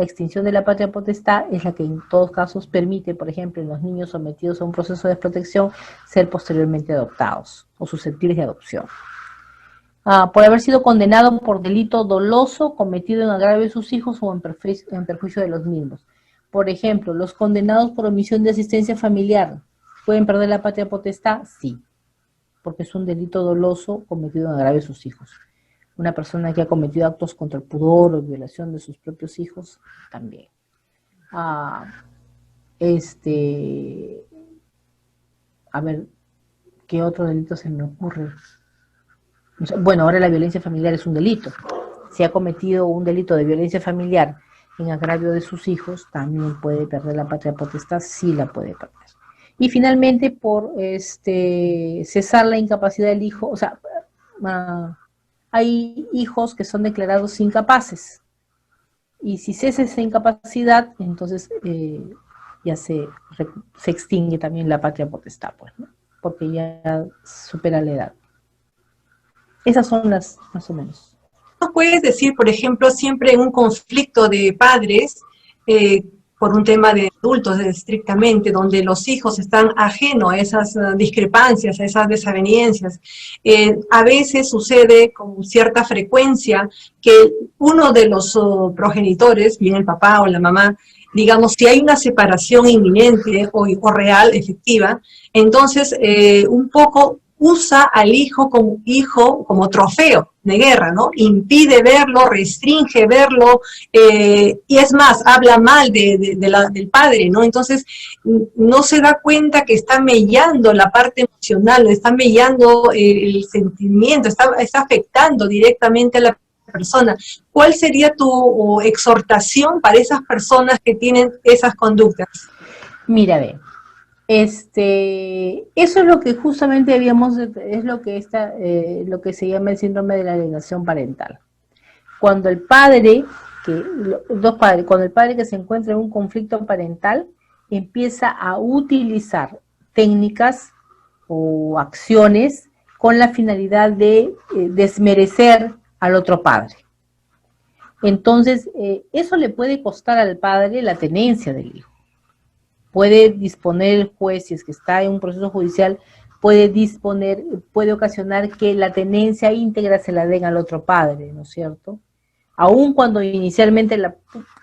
La extinción de la patria potestad es la que en todos casos permite, por ejemplo, en los niños sometidos a un proceso de desprotección, ser posteriormente adoptados o susceptibles de adopción. Por haber sido condenado por delito doloso cometido en agravio de sus hijos o en perjuicio de los mismos. Por ejemplo, los condenados por omisión de asistencia familiar, ¿pueden perder la patria potestad? Sí, porque es un delito doloso cometido en agravio de sus hijos. Una persona que ha cometido actos contra el pudor o violación de sus propios hijos, también. A ver, ¿qué otro delito se me ocurre? Bueno, ahora la violencia familiar es un delito. Si ha cometido un delito de violencia familiar en agravio de sus hijos, también puede perder la patria potestad, sí la puede perder. Y finalmente, por cesar la incapacidad del hijo, o sea, hay hijos que son declarados incapaces. Y si cesa esa incapacidad, entonces ya se extingue también la patria potestad, pues, ¿no? Porque ya supera la edad. Esas son las, más o menos. ¿No puedes decir, por ejemplo, siempre en un conflicto de padres, por un tema de adultos estrictamente, donde los hijos están ajenos a esas discrepancias, a esas desavenencias? A veces sucede con cierta frecuencia que uno de los progenitores, bien el papá o la mamá, digamos, si hay una separación inminente o real, efectiva, entonces un poco usa al hijo como trofeo de guerra, ¿no? Impide verlo, restringe verlo, y es más, habla mal del padre, ¿no? Entonces, no se da cuenta que está mellando la parte emocional, está mellando el sentimiento, está afectando directamente a la persona. ¿Cuál sería tu exhortación para esas personas que tienen esas conductas? Mira, ve. Eso es lo que justamente es lo que se llama el síndrome de la alienación parental. Cuando el padre, cuando el padre que se encuentra en un conflicto parental empieza a utilizar técnicas o acciones con la finalidad de desmerecer al otro padre. Entonces, eso le puede costar al padre la tenencia del hijo. Puede disponer el juez, si es que está en un proceso judicial, puede ocasionar que la tenencia íntegra se la den al otro padre, ¿no es cierto? Aun cuando inicialmente,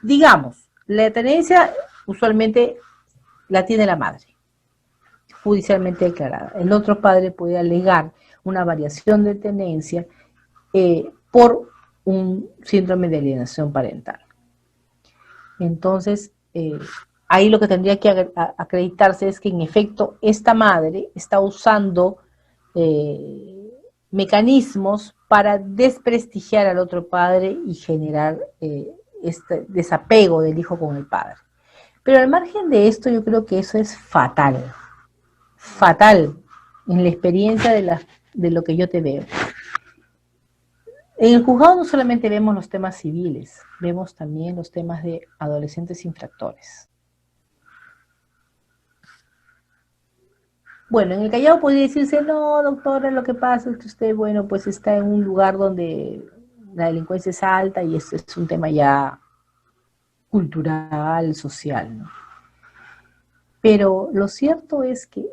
digamos, la tenencia usualmente la tiene la madre, judicialmente declarada. El otro padre puede alegar una variación de tenencia por un síndrome de alienación parental. Entonces, ahí lo que tendría que acreditarse es que en efecto esta madre está usando mecanismos para desprestigiar al otro padre y generar este desapego del hijo con el padre. Pero al margen de esto, yo creo que eso es fatal, fatal en la experiencia de lo que yo te veo. En el juzgado no solamente vemos los temas civiles, vemos también los temas de adolescentes infractores. Bueno, en el Callao podría decirse, no, doctora, lo que pasa es que usted, bueno, pues está en un lugar donde la delincuencia es alta y esto es un tema ya cultural, social, ¿no? Pero lo cierto es que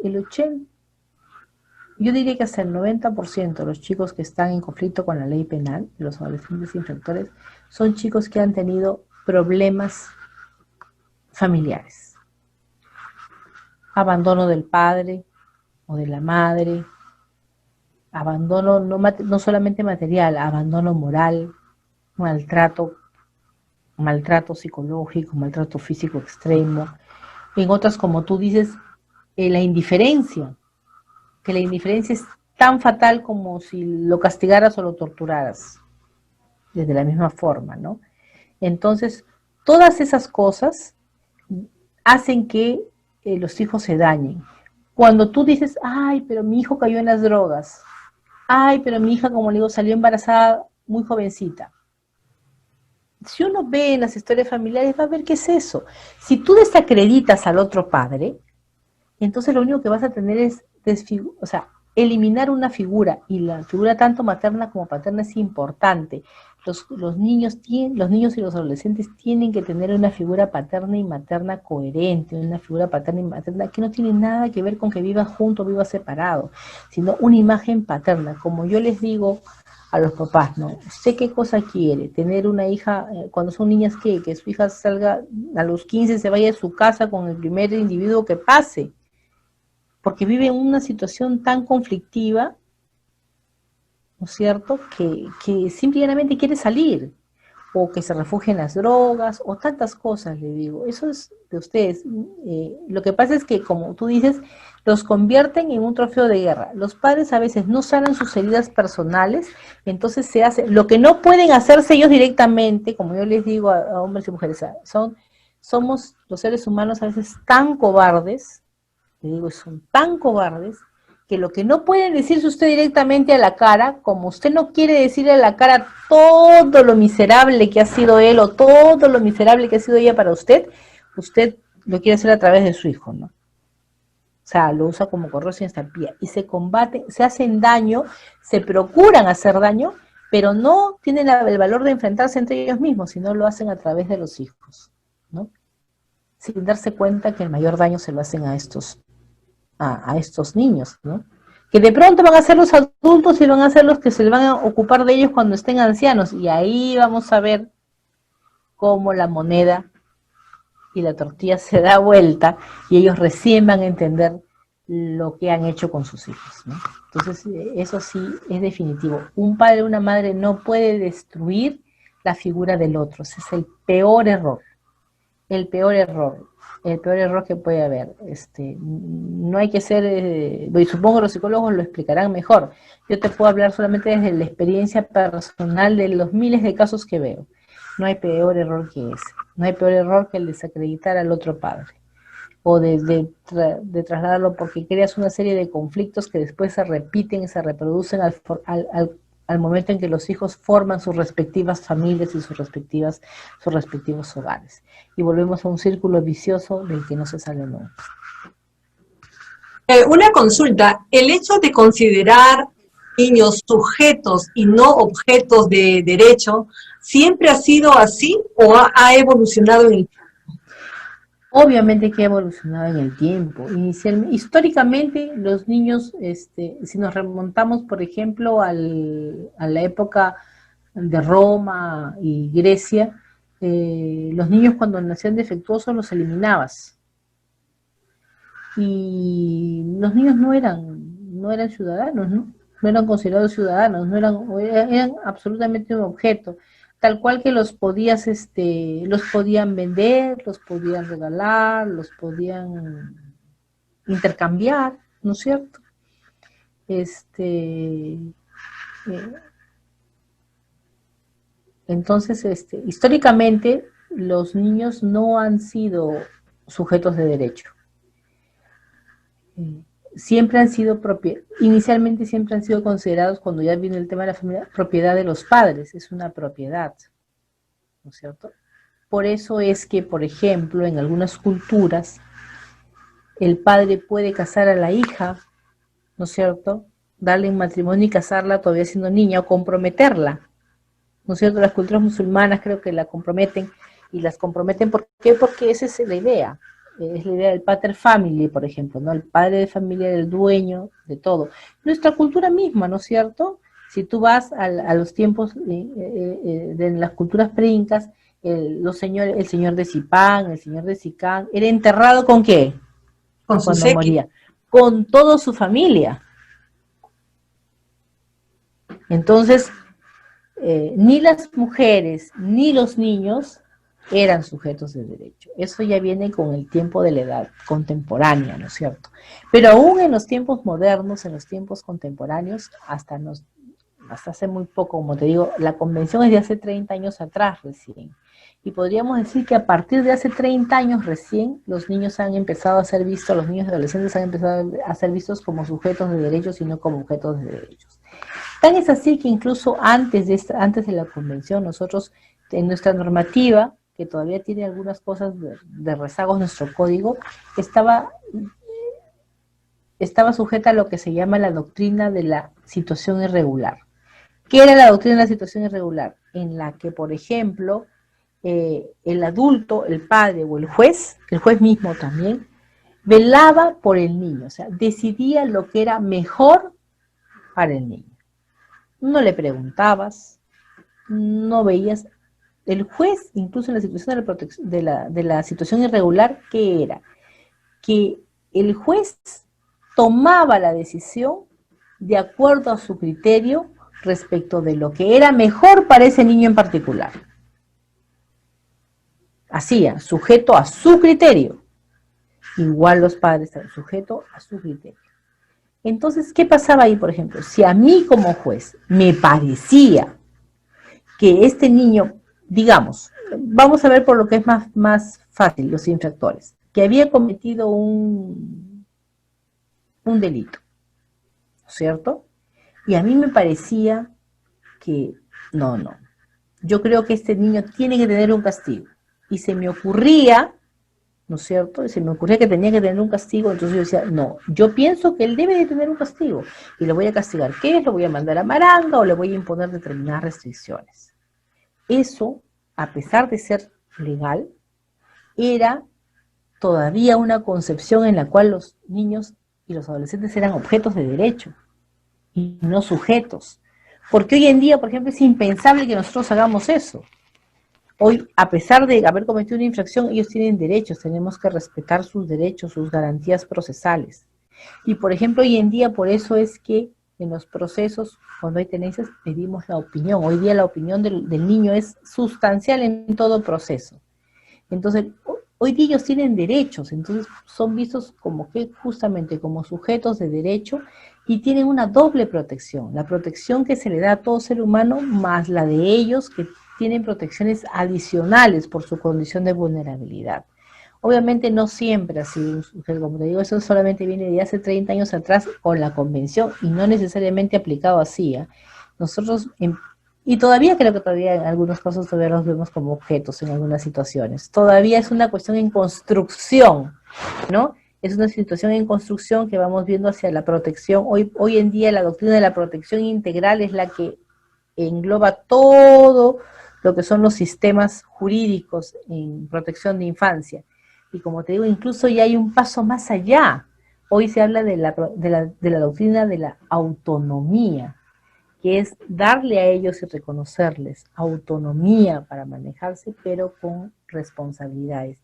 yo diría que hasta el 90% de los chicos que están en conflicto con la ley penal, los adolescentes infractores, son chicos que han tenido problemas familiares. Abandono del padre o de la madre, abandono no solamente material, abandono moral, maltrato psicológico, maltrato físico extremo. En otras, como tú dices, la indiferencia, que la indiferencia es tan fatal como si lo castigaras o lo torturaras, de la misma forma, ¿no? Entonces, todas esas cosas hacen que los hijos se dañen. Cuando tú dices, ay, pero mi hijo cayó en las drogas, ay, pero mi hija, como le digo, salió embarazada muy jovencita. Si uno ve en las historias familiares, va a ver qué es eso. Si tú desacreditas al otro padre, entonces lo único que vas a tener es eliminar una figura, y la figura tanto materna como paterna es importante. los niños y los adolescentes tienen que tener una figura paterna y materna coherente, una figura paterna y materna que no tiene nada que ver con que viva junto o viva separado, sino una imagen paterna. Como yo les digo a los papás, ¿no? ¿Usted qué cosa quiere? Tener una hija, cuando son niñas, ¿qué? Que su hija salga a los 15, se vaya de su casa con el primer individuo que pase, porque vive en una situación tan conflictiva, ¿no es cierto?, que simplemente quiere salir, o que se refugie en las drogas, o tantas cosas, le digo. Eso es de ustedes. Lo que pasa es que, como tú dices, los convierten en un trofeo de guerra. Los padres a veces no sanan sus heridas personales, entonces se hace, lo que no pueden hacerse ellos directamente, como yo les digo a hombres y mujeres, somos los seres humanos a veces tan cobardes, le digo, son tan cobardes, que lo que no pueden decirse usted directamente a la cara, como usted no quiere decirle a la cara todo lo miserable que ha sido él o todo lo miserable que ha sido ella para usted lo quiere hacer a través de su hijo, ¿no? O sea, lo usa como correo sin estampilla y se combate, se hacen daño, se procuran hacer daño, pero no tienen el valor de enfrentarse entre ellos mismos, sino lo hacen a través de los hijos, ¿no? Sin darse cuenta que el mayor daño se lo hacen a estos niños, ¿no? Que de pronto van a ser los adultos y van a ser los que se van a ocupar de ellos cuando estén ancianos, y ahí vamos a ver cómo la moneda y la tortilla se da vuelta y ellos recién van a entender lo que han hecho con sus hijos, ¿no? Entonces, eso sí es definitivo. Un padre o una madre no puede destruir la figura del otro. Ese es el peor error. El peor error que puede haber. No hay que ser, y supongo que los psicólogos lo explicarán mejor. Yo te puedo hablar solamente desde la experiencia personal de los miles de casos que veo. No hay peor error que ese. No hay peor error que el desacreditar al otro padre, o de trasladarlo, porque creas una serie de conflictos que después se repiten y se reproducen al momento en que los hijos forman sus respectivas familias y sus respectivos hogares. Y volvemos a un círculo vicioso del que no se sale nunca. Una consulta, el hecho de considerar niños sujetos y no objetos de derecho, ¿siempre ha sido así o ha evolucionado en el tiempo? Obviamente que ha evolucionado en el tiempo. Históricamente, los niños, si nos remontamos, por ejemplo, a la época de Roma y Grecia, los niños cuando nacían defectuosos los eliminabas. Y los niños no eran ciudadanos, ¿no? No eran considerados ciudadanos, eran absolutamente un objeto. Tal cual que los podían vender, los podían regalar, los podían intercambiar, ¿no es cierto? Entonces, históricamente, los niños no han sido sujetos de derecho. Inicialmente siempre han sido considerados, cuando ya viene el tema de la familia, propiedad de los padres, es una propiedad, ¿no es cierto? Por eso es que, por ejemplo, en algunas culturas, el padre puede casar a la hija, ¿no es cierto?, darle en matrimonio y casarla todavía siendo niña, o comprometerla, ¿no es cierto? Las culturas musulmanas creo que la comprometen, y las comprometen, ¿por qué? Porque esa es la idea. Es la idea del pater family, por ejemplo, ¿no? El padre de familia, el dueño de todo. Nuestra cultura misma, ¿no es cierto? Si tú vas a los tiempos de las culturas preincas, el señor de Zipán, el señor de Sicán, era enterrado ¿con qué? Con su séquito. Moría. Con toda su familia. Entonces, ni las mujeres ni los niños eran sujetos de derecho. Eso ya viene con el tiempo de la edad contemporánea, ¿no es cierto? Pero aún en los tiempos modernos, en los tiempos contemporáneos, hasta hace muy poco, como te digo, la convención es de hace 30 años atrás recién. Y podríamos decir que a partir de hace 30 años recién, los niños han empezado a ser vistos, los niños y adolescentes han empezado a ser vistos como sujetos de derechos y no como objetos de derechos. Tan es así que incluso antes de la convención, nosotros, en nuestra normativa, que todavía tiene algunas cosas de rezagos, nuestro código, estaba sujeta a lo que se llama la doctrina de la situación irregular. ¿Qué era la doctrina de la situación irregular? en la que, por ejemplo, el adulto, el padre o el juez mismo también, velaba por el niño, o sea, decidía lo que era mejor para el niño. No le preguntabas, no veías. El juez, incluso en la situación de la situación irregular, ¿qué era? Que el juez tomaba la decisión de acuerdo a su criterio respecto de lo que era mejor para ese niño en particular. Hacía, sujeto a su criterio. Igual los padres están sujetos a su criterio. Entonces, ¿qué pasaba ahí, por ejemplo? Si a mí como juez me parecía que este niño, digamos, vamos a ver por lo que es más fácil, los infractores, que había cometido un delito, ¿cierto? Y a mí me parecía que no, yo creo que este niño tiene que tener un castigo. Y se me ocurría, ¿no es cierto? Se me ocurría que tenía que tener un castigo, entonces yo decía, no, yo pienso que él debe de tener un castigo, y lo voy a castigar. ¿Qué es? Lo voy a mandar a Maranga o le voy a imponer determinadas restricciones. Eso, a pesar de ser legal, era todavía una concepción en la cual los niños y los adolescentes eran objetos de derecho y no sujetos. Porque hoy en día, por ejemplo, es impensable que nosotros hagamos eso. Hoy, a pesar de haber cometido una infracción, ellos tienen derechos, tenemos que respetar sus derechos, sus garantías procesales. Y, por ejemplo, hoy en día, por eso es que en los procesos, cuando hay tenencias, pedimos la opinión. Hoy día la opinión del niño es sustancial en todo proceso. Entonces, hoy día ellos tienen derechos, entonces son vistos como que justamente como sujetos de derecho y tienen una doble protección. La protección que se le da a todo ser humano, más la de ellos que tienen protecciones adicionales por su condición de vulnerabilidad. Obviamente no siempre así, como te digo, eso solamente viene de hace 30 años atrás con la convención y no necesariamente aplicado así. Nosotros, y todavía creo que todavía en algunos casos todavía los vemos como objetos en algunas situaciones. Todavía es una cuestión en construcción, ¿no? Es una situación en construcción que vamos viendo hacia la protección. Hoy en día la doctrina de la protección integral es la que engloba todo lo que son los sistemas jurídicos en protección de infancia. Y como te digo, incluso ya hay un paso más allá. Hoy se habla de la doctrina de la autonomía, que es darle a ellos y reconocerles autonomía para manejarse, pero con responsabilidades.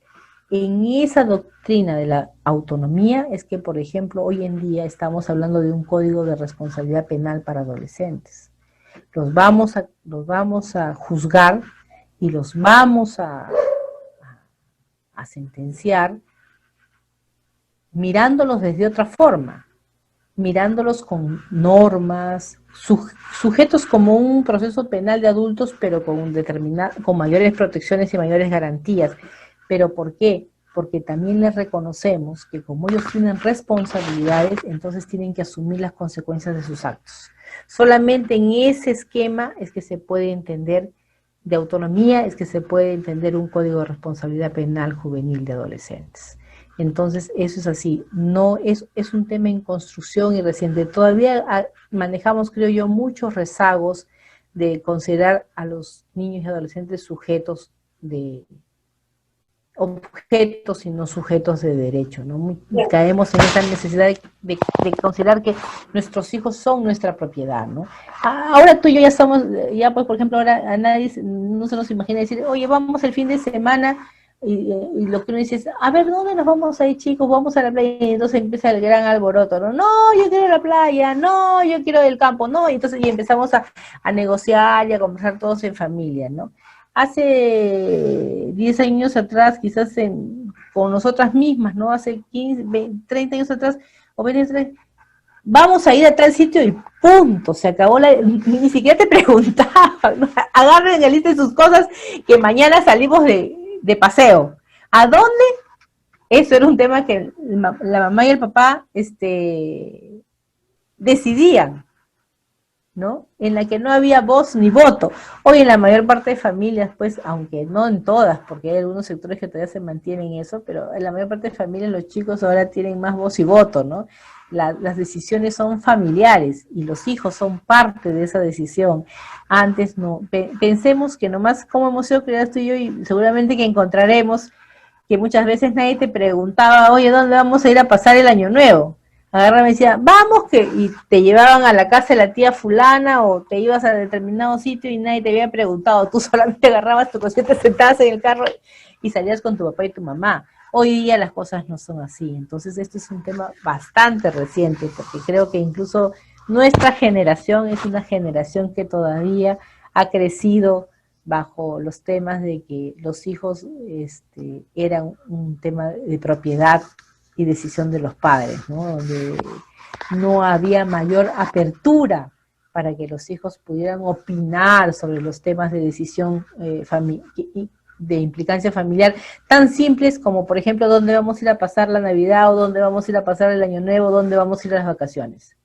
En esa doctrina de la autonomía es que, por ejemplo, hoy en día estamos hablando de un código de responsabilidad penal para adolescentes. Los vamos a juzgar y los vamos a sentenciar mirándolos desde otra forma, mirándolos con normas, sujetos como un proceso penal de adultos, pero con mayores protecciones y mayores garantías. ¿Pero por qué? Porque también les reconocemos que como ellos tienen responsabilidades, entonces tienen que asumir las consecuencias de sus actos. Solamente en ese esquema es que se puede entender de autonomía, es que se puede entender un código de responsabilidad penal juvenil de adolescentes. Entonces, eso es así, no es un tema en construcción y reciente. Todavía manejamos, creo yo, muchos rezagos de considerar a los niños y adolescentes sujetos de objetos y no sujetos de derecho, ¿no? Caemos en esa necesidad de considerar que nuestros hijos son nuestra propiedad, ¿no? Ahora tú y yo ya somos, ya pues por ejemplo ahora a nadie no se nos imagina decir, oye, vamos el fin de semana y lo que uno dice es, a ver, ¿dónde nos vamos a ir, chicos? Vamos a la playa, y entonces empieza el gran alboroto, ¿no? No, yo quiero la playa, no, yo quiero el campo, no, y entonces y empezamos a negociar y a conversar todos en familia, ¿no? Hace 10 años atrás, quizás con nosotras mismas, ¿no? Hace 15, 20, 30 años atrás, o 20 años atrás, vamos a ir a tal sitio y punto, se acabó ni siquiera te preguntaban, ¿no? Agarren el lista de sus cosas que mañana salimos de paseo. ¿A dónde? Eso era un tema que la mamá y el papá decidían, ¿no? En la que no había voz ni voto. Hoy en la mayor parte de familias, pues, aunque no en todas, porque hay algunos sectores que todavía se mantienen eso, pero en la mayor parte de familias los chicos ahora tienen más voz y voto, ¿no? las decisiones son familiares y los hijos son parte de esa decisión. Antes no, pensemos que nomás como hemos sido criados tú y yo, y seguramente que encontraremos que muchas veces nadie te preguntaba, oye, ¿dónde vamos a ir a pasar el año nuevo? Agarraban y decía, vamos, y te llevaban a la casa de la tía fulana o te ibas a determinado sitio y nadie te había preguntado, tú solamente agarrabas tu cosita, te sentabas en el carro y salías con tu papá y tu mamá. Hoy día las cosas no son así, entonces esto es un tema bastante reciente, porque creo que incluso nuestra generación es una generación que todavía ha crecido bajo los temas de que los hijos eran un tema de propiedad y decisión de los padres, ¿no? Donde no había mayor apertura para que los hijos pudieran opinar sobre los temas de decisión de implicancia familiar, tan simples como, por ejemplo, dónde vamos a ir a pasar la Navidad, o dónde vamos a ir a pasar el Año Nuevo, dónde vamos a ir a las vacaciones,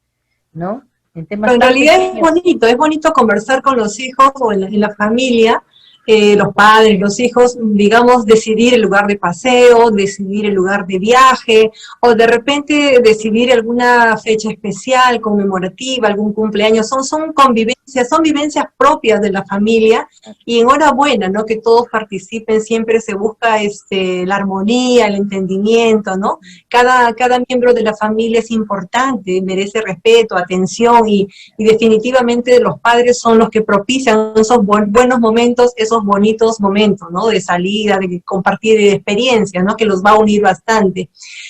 ¿no? En temas Pero en tan realidad pequeños. es bonito conversar con los hijos o en la familia, los padres, los hijos, digamos, decidir el lugar de paseo, decidir el lugar de viaje, o de repente decidir alguna fecha especial, conmemorativa, algún cumpleaños. Son convivencias, son vivencias propias de la familia, y enhorabuena, ¿no? Que todos participen, siempre se busca la armonía, el entendimiento, ¿no? Cada miembro de la familia es importante, merece respeto, atención, y definitivamente los padres son los que propician esos buenos momentos, esos bonitos momentos, ¿no? De salida, de compartir experiencias, ¿no? Que los va a unir bastante.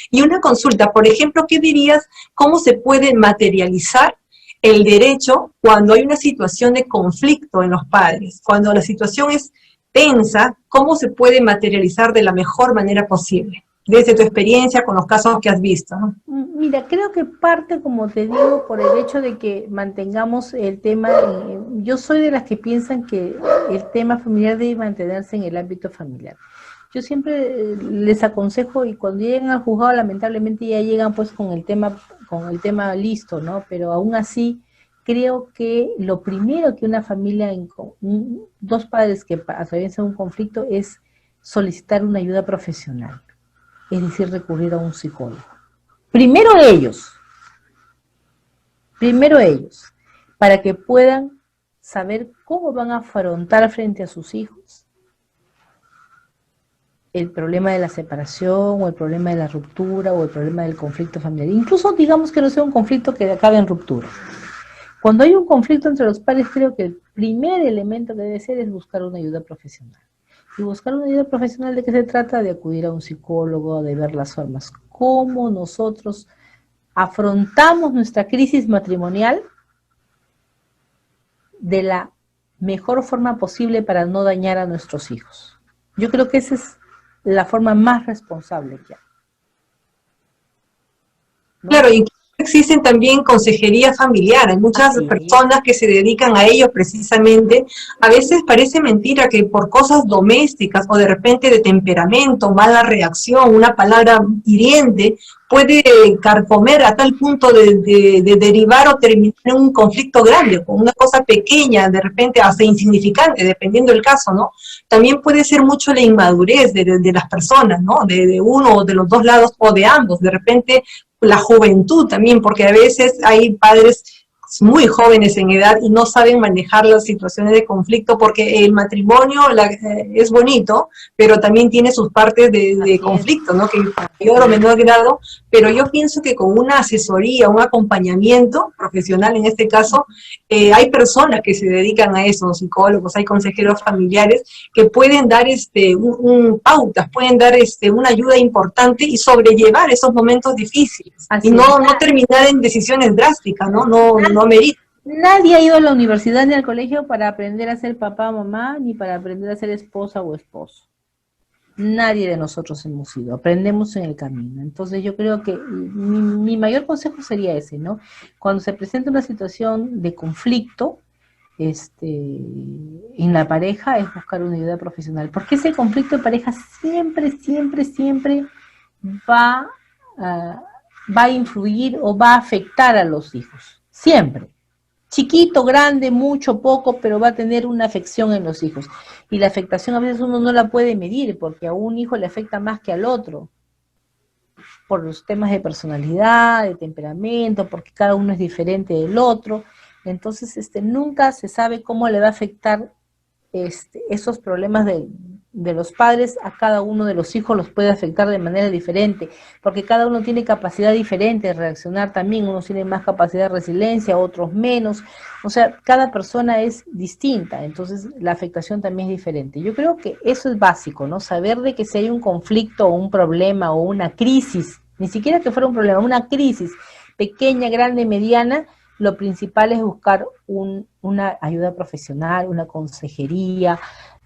Y una consulta, por ejemplo, ¿qué dirías? ¿Cómo se puede materializar el derecho cuando hay una situación de conflicto en los padres? Cuando la situación es tensa, ¿cómo se puede materializar de la mejor manera posible? Desde tu experiencia con los casos que has visto, ¿no? Mira, creo que parte, como te digo, por el hecho de que mantengamos el tema, yo soy de las que piensan que el tema familiar debe mantenerse en el ámbito familiar. Yo siempre les aconsejo, y cuando llegan al juzgado lamentablemente ya llegan pues con el tema listo, ¿no? Pero aún así creo que lo primero que una familia, dos padres que atraviesan un conflicto, es solicitar una ayuda profesional, es decir, recurrir a un psicólogo. Primero ellos, para que puedan saber cómo van a afrontar frente a sus hijos el problema de la separación, o el problema de la ruptura, o el problema del conflicto familiar. Incluso digamos que no sea un conflicto que acabe en ruptura. Cuando hay un conflicto entre los padres, creo que el primer elemento que debe ser es buscar una ayuda profesional. Y buscar una ayuda profesional, ¿de qué se trata? De acudir a un psicólogo, de ver las formas, cómo nosotros afrontamos nuestra crisis matrimonial de la mejor forma posible para no dañar a nuestros hijos. Yo creo que esa es la forma más responsable que hay, ¿no? Claro, y existen también consejerías familiares, hay muchas personas que se dedican a ello precisamente. A veces parece mentira que por cosas domésticas o de repente de temperamento, mala reacción, una palabra hiriente, puede carcomer a tal punto de derivar o terminar en un conflicto grande, con una cosa pequeña, de repente hasta insignificante, dependiendo del caso, ¿no? También puede ser mucho la inmadurez de las personas, ¿no? De uno o de los dos lados o de ambos, de repente la juventud también, porque a veces hay padres muy jóvenes en edad y no saben manejar las situaciones de conflicto, porque el matrimonio es bonito, pero también tiene sus partes de conflicto, ¿no? Que mayor o menor grado, pero yo pienso que con una asesoría, un acompañamiento profesional en este caso, hay personas que se dedican a eso, psicólogos, hay consejeros familiares que pueden dar pautas, pueden dar una ayuda importante y sobrellevar esos momentos difíciles. Así y no terminar en decisiones drásticas, ¿no? No amerita. Nadie ha ido a la universidad ni al colegio para aprender a ser papá o mamá, ni para aprender a ser esposa o esposo. Nadie de nosotros hemos ido, aprendemos en el camino. Entonces yo creo que mi mayor consejo sería ese, ¿no? Cuando se presenta una situación de conflicto en la pareja, es buscar una ayuda profesional, porque ese conflicto de pareja siempre va a influir o va a afectar a los hijos, siempre. Chiquito, grande, mucho, poco, pero va a tener una afección en los hijos. Y la afectación a veces uno no la puede medir, porque a un hijo le afecta más que al otro. por los temas de personalidad, de temperamento, porque cada uno es diferente del otro. Entonces, nunca se sabe cómo le va a afectar esos problemas de los padres a cada uno de los hijos, los puede afectar de manera diferente, porque cada uno tiene capacidad diferente de reaccionar también, unos tienen más capacidad de resiliencia, otros menos, o sea, cada persona es distinta, entonces la afectación también es diferente. Yo creo que eso es básico, ¿no? Saber de que si hay un conflicto o un problema o una crisis, ni siquiera que fuera un problema, una crisis pequeña, grande, mediana, lo principal es buscar una ayuda profesional, una consejería,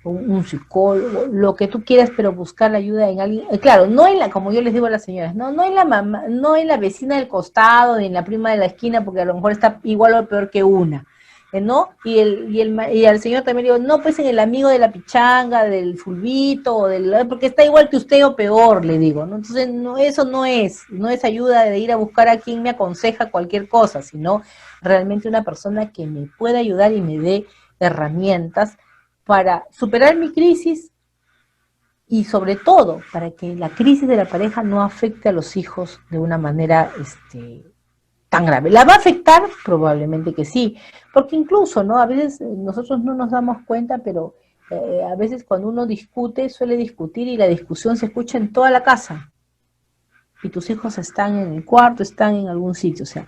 un psicólogo, lo que tú quieras, pero buscar la ayuda en alguien, claro, no en la, como yo les digo a las señoras, no en la mamá, no en la vecina del costado, ni en la prima de la esquina, porque a lo mejor está igual o peor que una, ¿no? Y al señor también le digo, no, pues en el amigo de la pichanga, del fulbito, porque está igual que usted o peor, le digo, ¿no? Entonces, no, eso no es ayuda de ir a buscar a quien me aconseja cualquier cosa, sino realmente una persona que me pueda ayudar y me dé herramientas para superar mi crisis y sobre todo para que la crisis de la pareja no afecte a los hijos de una manera tan grave. ¿La va a afectar? Probablemente que sí, porque incluso, ¿no? A veces nosotros no nos damos cuenta, pero a veces cuando uno discute, suele discutir y la discusión se escucha en toda la casa. Y tus hijos están en el cuarto, están en algún sitio, o sea,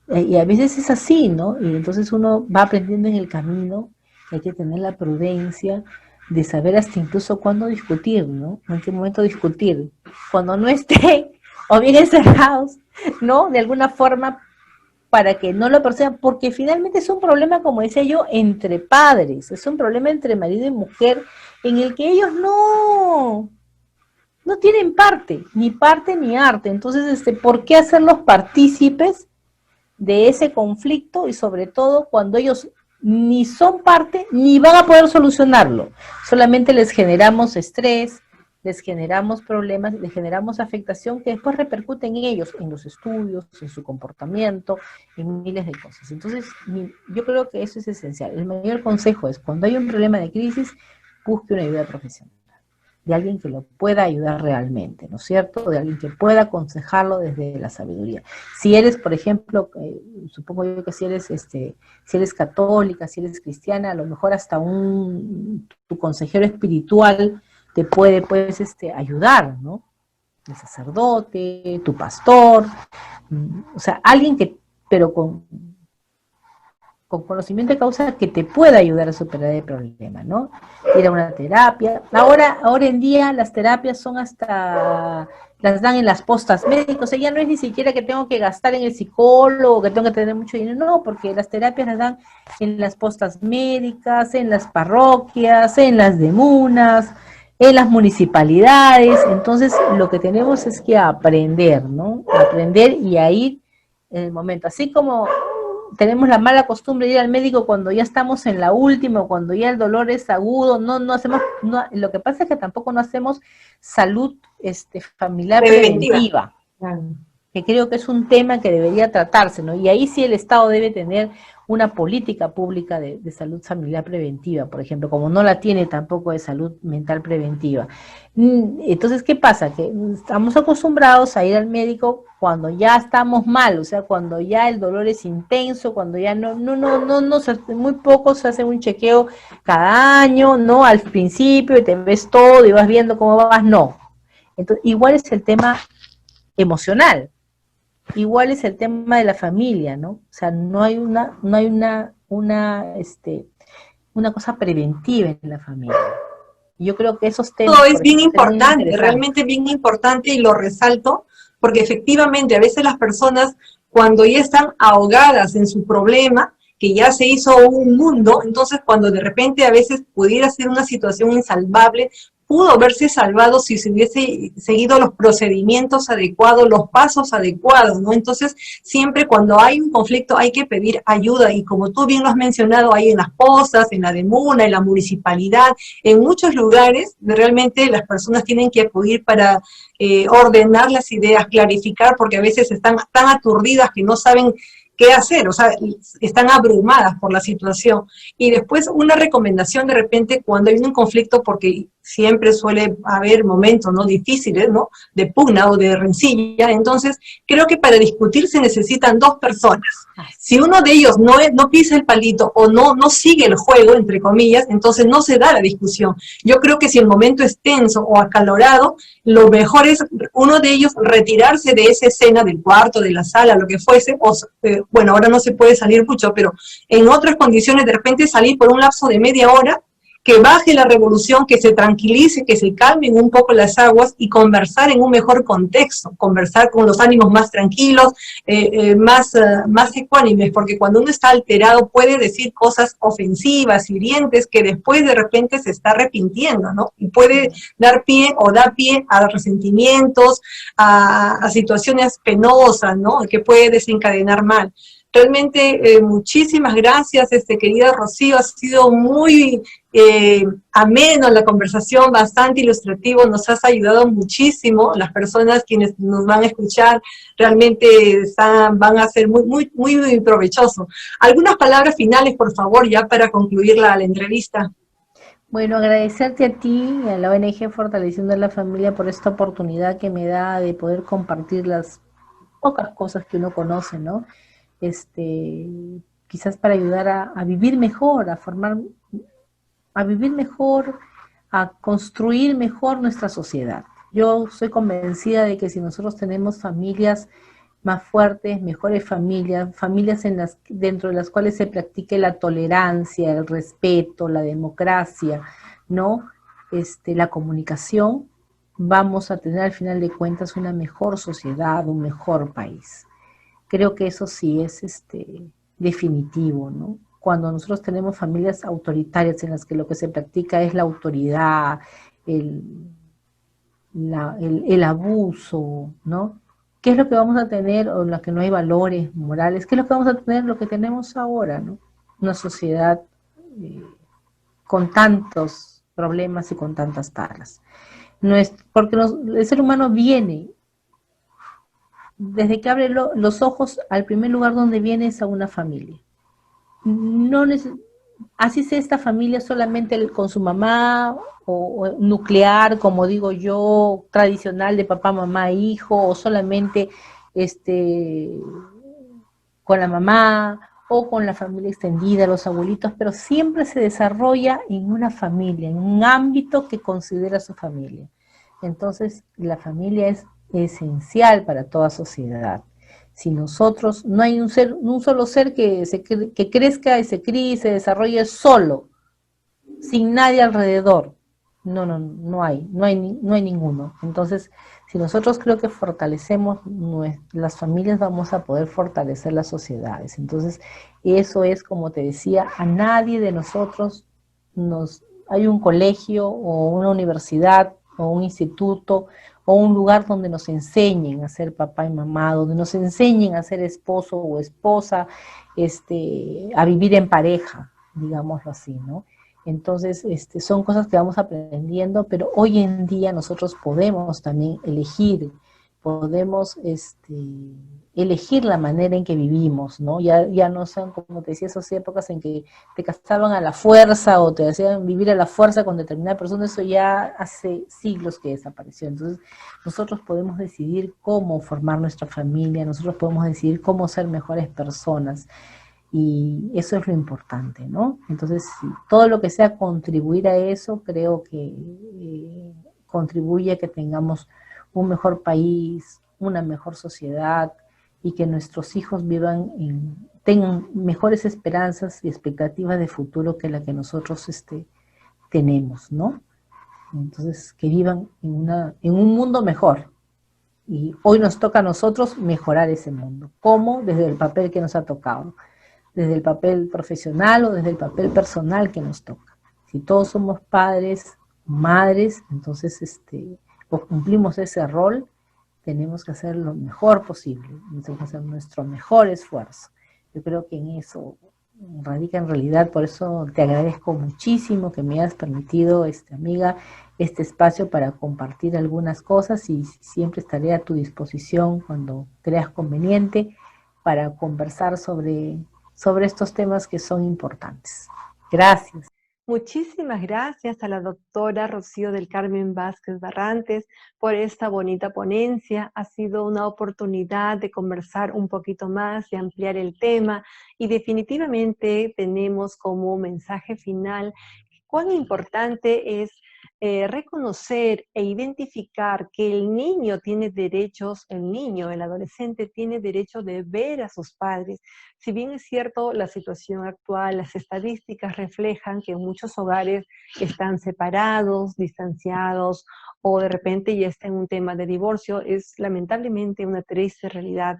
y a veces es así, ¿no? Y entonces uno va aprendiendo en el camino que hay que tener la prudencia de saber hasta incluso cuándo discutir, ¿no? En qué momento discutir. Cuando no esté, o bien encerrados, ¿no? De alguna forma, para que no lo perciban, porque finalmente es un problema, como decía yo, entre padres, es un problema entre marido y mujer, en el que ellos no tienen parte ni arte. Entonces, ¿por qué hacerlos partícipes de ese conflicto? Y sobre todo cuando ellos ni son parte ni van a poder solucionarlo, solamente les generamos estrés, les generamos problemas, les generamos afectación que después repercute en ellos, en los estudios, en su comportamiento, en miles de cosas. Entonces, yo creo que eso es esencial. El mayor consejo es, cuando hay un problema de crisis, busque una ayuda profesional, de alguien que lo pueda ayudar realmente, ¿no es cierto? De alguien que pueda aconsejarlo desde la sabiduría. Si eres, por ejemplo, supongo yo que si eres católica, si eres cristiana, a lo mejor hasta tu consejero espiritual te puede, pues, ayudar, ¿no? El sacerdote, tu pastor, o sea, alguien que, pero con conocimiento de causa, que te pueda ayudar a superar el problema, ¿no? Ir a una terapia. Ahora en día las terapias son hasta, las dan en las postas médicas, o sea, ya no es ni siquiera que tengo que gastar en el psicólogo, que tengo que tener mucho dinero, no, porque las terapias las dan en las postas médicas, en las parroquias, en las demunas, en las municipalidades. Entonces lo que tenemos es que aprender, ¿no? Aprender y a ir en el momento, así como tenemos la mala costumbre de ir al médico cuando ya estamos en la última, o cuando ya el dolor es agudo, no hacemos, lo que pasa es que tampoco no hacemos salud familiar preventiva, que creo que es un tema que debería tratarse, ¿no? Y ahí sí el Estado debe tener una política pública de salud familiar preventiva, por ejemplo, como no la tiene tampoco de salud mental preventiva. Entonces, ¿qué pasa? Que estamos acostumbrados a ir al médico cuando ya estamos mal, o sea, cuando ya el dolor es intenso, cuando ya muy poco se hace un chequeo cada año, ¿no? Al principio y te ves todo y vas viendo cómo vas, no. Entonces, igual es el tema emocional. Igual es el tema de la familia, ¿no? O sea, no hay una cosa preventiva en la familia. Yo creo que esos temas... Todo es bien importante, realmente bien importante, y lo resalto, porque efectivamente a veces las personas, cuando ya están ahogadas en su problema, que ya se hizo un mundo, entonces cuando de repente a veces pudiera ser una situación insalvable, pudo haberse salvado si se hubiese seguido los procedimientos adecuados, los pasos adecuados, ¿no? Entonces, siempre cuando hay un conflicto hay que pedir ayuda, y como tú bien lo has mencionado, hay en las postas, en la demuna, en la municipalidad, en muchos lugares, realmente las personas tienen que acudir para ordenar las ideas, clarificar, porque a veces están tan aturdidas que no saben qué hacer, o sea, están abrumadas por la situación. Y después una recomendación de repente cuando hay un conflicto, porque siempre suele haber momentos, ¿no?, difíciles, ¿no?, de pugna o de rencilla. Entonces creo que para discutir se necesitan dos personas. Si uno de ellos no pisa el palito o no sigue el juego, entre comillas, entonces no se da la discusión. Yo creo que si el momento es tenso o acalorado, lo mejor es uno de ellos retirarse de esa escena, del cuarto, de la sala, lo que fuese, o bueno, ahora no se puede salir mucho, pero en otras condiciones de repente salir por un lapso de media hora, que baje la revolución, que se tranquilice, que se calmen un poco las aguas y conversar en un mejor contexto, conversar con los ánimos más tranquilos, más ecuánimes, porque cuando uno está alterado puede decir cosas ofensivas, hirientes, que después de repente se está arrepintiendo, ¿no? Y puede dar pie o da pie a resentimientos, a situaciones penosas, ¿no?, que puede desencadenar mal. Realmente muchísimas gracias, querida Rocío, ha sido muy ameno la conversación, bastante ilustrativo, nos has ayudado muchísimo, las personas quienes nos van a escuchar realmente van a ser muy provechoso. Algunas palabras finales, por favor, ya para concluir la entrevista. Bueno, agradecerte a ti y a la ONG Fortaleciendo a la Familia por esta oportunidad que me da de poder compartir las pocas cosas que uno conoce, ¿no? Quizás para ayudar a vivir mejor, a vivir mejor, a construir mejor nuestra sociedad. Yo soy convencida de que si nosotros tenemos familias más fuertes, mejores familias, familias dentro de las cuales se practique la tolerancia, el respeto, la democracia, ¿no? La comunicación, vamos a tener al final de cuentas una mejor sociedad, un mejor país. Creo que eso sí es definitivo, ¿no? Cuando nosotros tenemos familias autoritarias en las que lo que se practica es la autoridad, el abuso, ¿no? ¿Qué es lo que vamos a tener, o en la que no hay valores morales? ¿Qué es lo que vamos a tener, lo que tenemos ahora, ¿no? Una sociedad con tantos problemas y con tantas taras. No es, porque el ser humano viene, desde que abre los ojos, al primer lugar donde viene es a una familia. No así sea esta familia solamente con su mamá, o nuclear, como digo yo, tradicional de papá, mamá, hijo, o solamente con la mamá, o con la familia extendida, los abuelitos, pero siempre se desarrolla en una familia, en un ámbito que considera su familia. Entonces, la familia es esencial para toda sociedad. Si nosotros, no hay un solo ser que crezca y se críe y se desarrolle solo, sin nadie alrededor. No hay ninguno. Entonces, si nosotros creo que fortalecemos las familias, vamos a poder fortalecer las sociedades. Entonces, eso es, como te decía, a nadie de nosotros hay un colegio o una universidad o un instituto o un lugar donde nos enseñen a ser papá y mamá, donde nos enseñen a ser esposo o esposa, a vivir en pareja, digámoslo así, ¿no? Entonces, son cosas que vamos aprendiendo, pero hoy en día nosotros podemos también podemos elegir la manera en que vivimos, ¿no? Ya no son, como te decía, esas épocas en que te casaban a la fuerza o te hacían vivir a la fuerza con determinada persona. Eso ya hace siglos que desapareció. Entonces, nosotros podemos decidir cómo formar nuestra familia, nosotros podemos decidir cómo ser mejores personas. Y eso es lo importante, ¿no? Entonces, todo lo que sea contribuir a eso, creo que contribuye a que tengamos un mejor país, una mejor sociedad, y que nuestros hijos tengan mejores esperanzas y expectativas de futuro que la que nosotros tenemos, ¿no? Entonces, que vivan en un mundo mejor. Y hoy nos toca a nosotros mejorar ese mundo. ¿Cómo? Desde el papel que nos ha tocado. Desde el papel profesional o desde el papel personal que nos toca. Si todos somos padres, madres, entonces pues cumplimos ese rol, tenemos que hacer lo mejor posible, tenemos que hacer nuestro mejor esfuerzo. Yo creo que en eso radica en realidad, por eso te agradezco muchísimo que me hayas permitido, amiga, este espacio para compartir algunas cosas, y siempre estaré a tu disposición cuando creas conveniente para conversar sobre estos temas que son importantes. Gracias. Muchísimas gracias a la doctora Rocío del Carmen Vázquez Barrantes por esta bonita ponencia. Ha sido una oportunidad de conversar un poquito más, de ampliar el tema, y definitivamente tenemos como mensaje final cuán importante es reconocer e identificar que el niño tiene derechos, el niño, el adolescente tiene derecho de ver a sus padres. Si bien es cierto, la situación actual, las estadísticas reflejan que muchos hogares están separados, distanciados, o de repente ya está en un tema de divorcio, es lamentablemente una triste realidad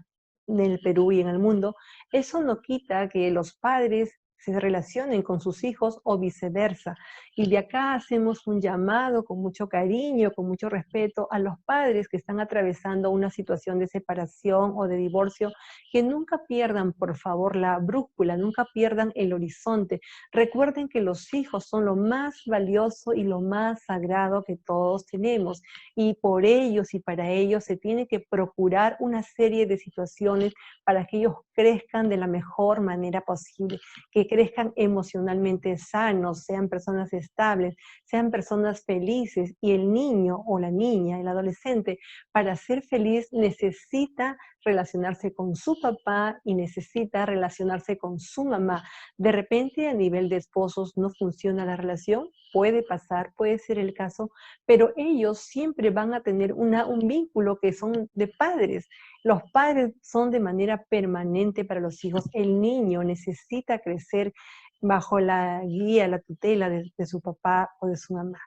en el Perú y en el mundo. Eso no quita que los padres se relacionen con sus hijos o viceversa. Y de acá hacemos un llamado con mucho cariño, con mucho respeto a los padres que están atravesando una situación de separación o de divorcio, que nunca pierdan, por favor, la brújula, nunca pierdan el horizonte. Recuerden que los hijos son lo más valioso y lo más sagrado que todos tenemos, y por ellos y para ellos se tiene que procurar una serie de situaciones para que ellos crezcan de la mejor manera posible, que crezcan emocionalmente sanos, sean personas estables, sean personas felices. Y el niño o la niña, el adolescente, para ser feliz necesita relacionarse con su papá y necesita relacionarse con su mamá. De repente a nivel de esposos no funciona la relación, puede pasar, puede ser el caso, pero ellos siempre van a tener un vínculo que son de padres. Los padres son de manera permanente para los hijos. El niño necesita crecer bajo la guía, la tutela de su papá o de su mamá.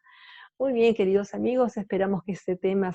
Muy bien, queridos amigos, esperamos que este tema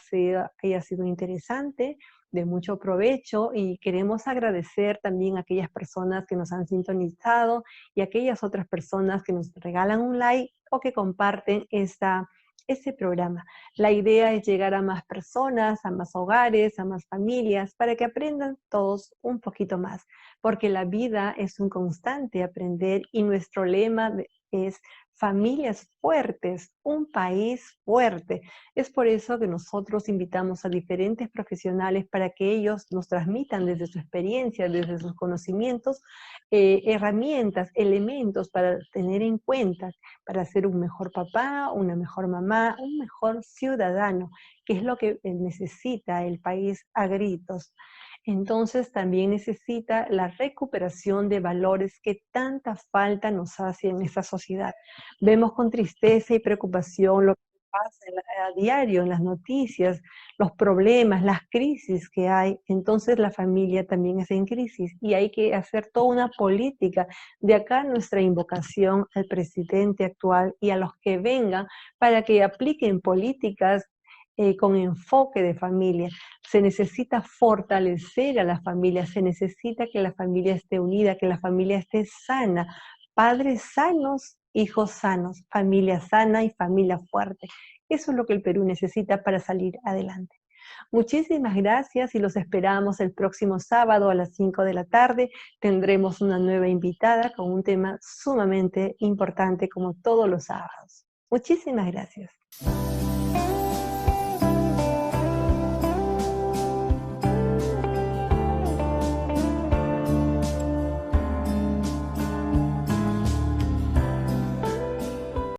haya sido interesante, de mucho provecho, y queremos agradecer también a aquellas personas que nos han sintonizado y a aquellas otras personas que nos regalan un like o que comparten este programa. La idea es llegar a más personas, a más hogares, a más familias, para que aprendan todos un poquito más, porque la vida es un constante aprender y nuestro lema es familias fuertes, un país fuerte. Es por eso que nosotros invitamos a diferentes profesionales para que ellos nos transmitan desde su experiencia, desde sus conocimientos, herramientas, elementos para tener en cuenta, para ser un mejor papá, una mejor mamá, un mejor ciudadano, que es lo que necesita el país a gritos. Entonces también necesita la recuperación de valores que tanta falta nos hace en esta sociedad. Vemos con tristeza y preocupación lo que pasa a diario en las noticias, los problemas, las crisis que hay. Entonces la familia también está en crisis y hay que hacer toda una política. De acá nuestra invocación al presidente actual y a los que vengan para que apliquen políticas con enfoque de familia. Se necesita fortalecer a la familia, se necesita que la familia esté unida, que la familia esté sana. Padres sanos, hijos sanos, familia sana y familia fuerte. Eso es lo que el Perú necesita para salir adelante. Muchísimas gracias y los esperamos el próximo sábado a las 5 de la tarde. Tendremos una nueva invitada con un tema sumamente importante como todos los sábados. Muchísimas gracias.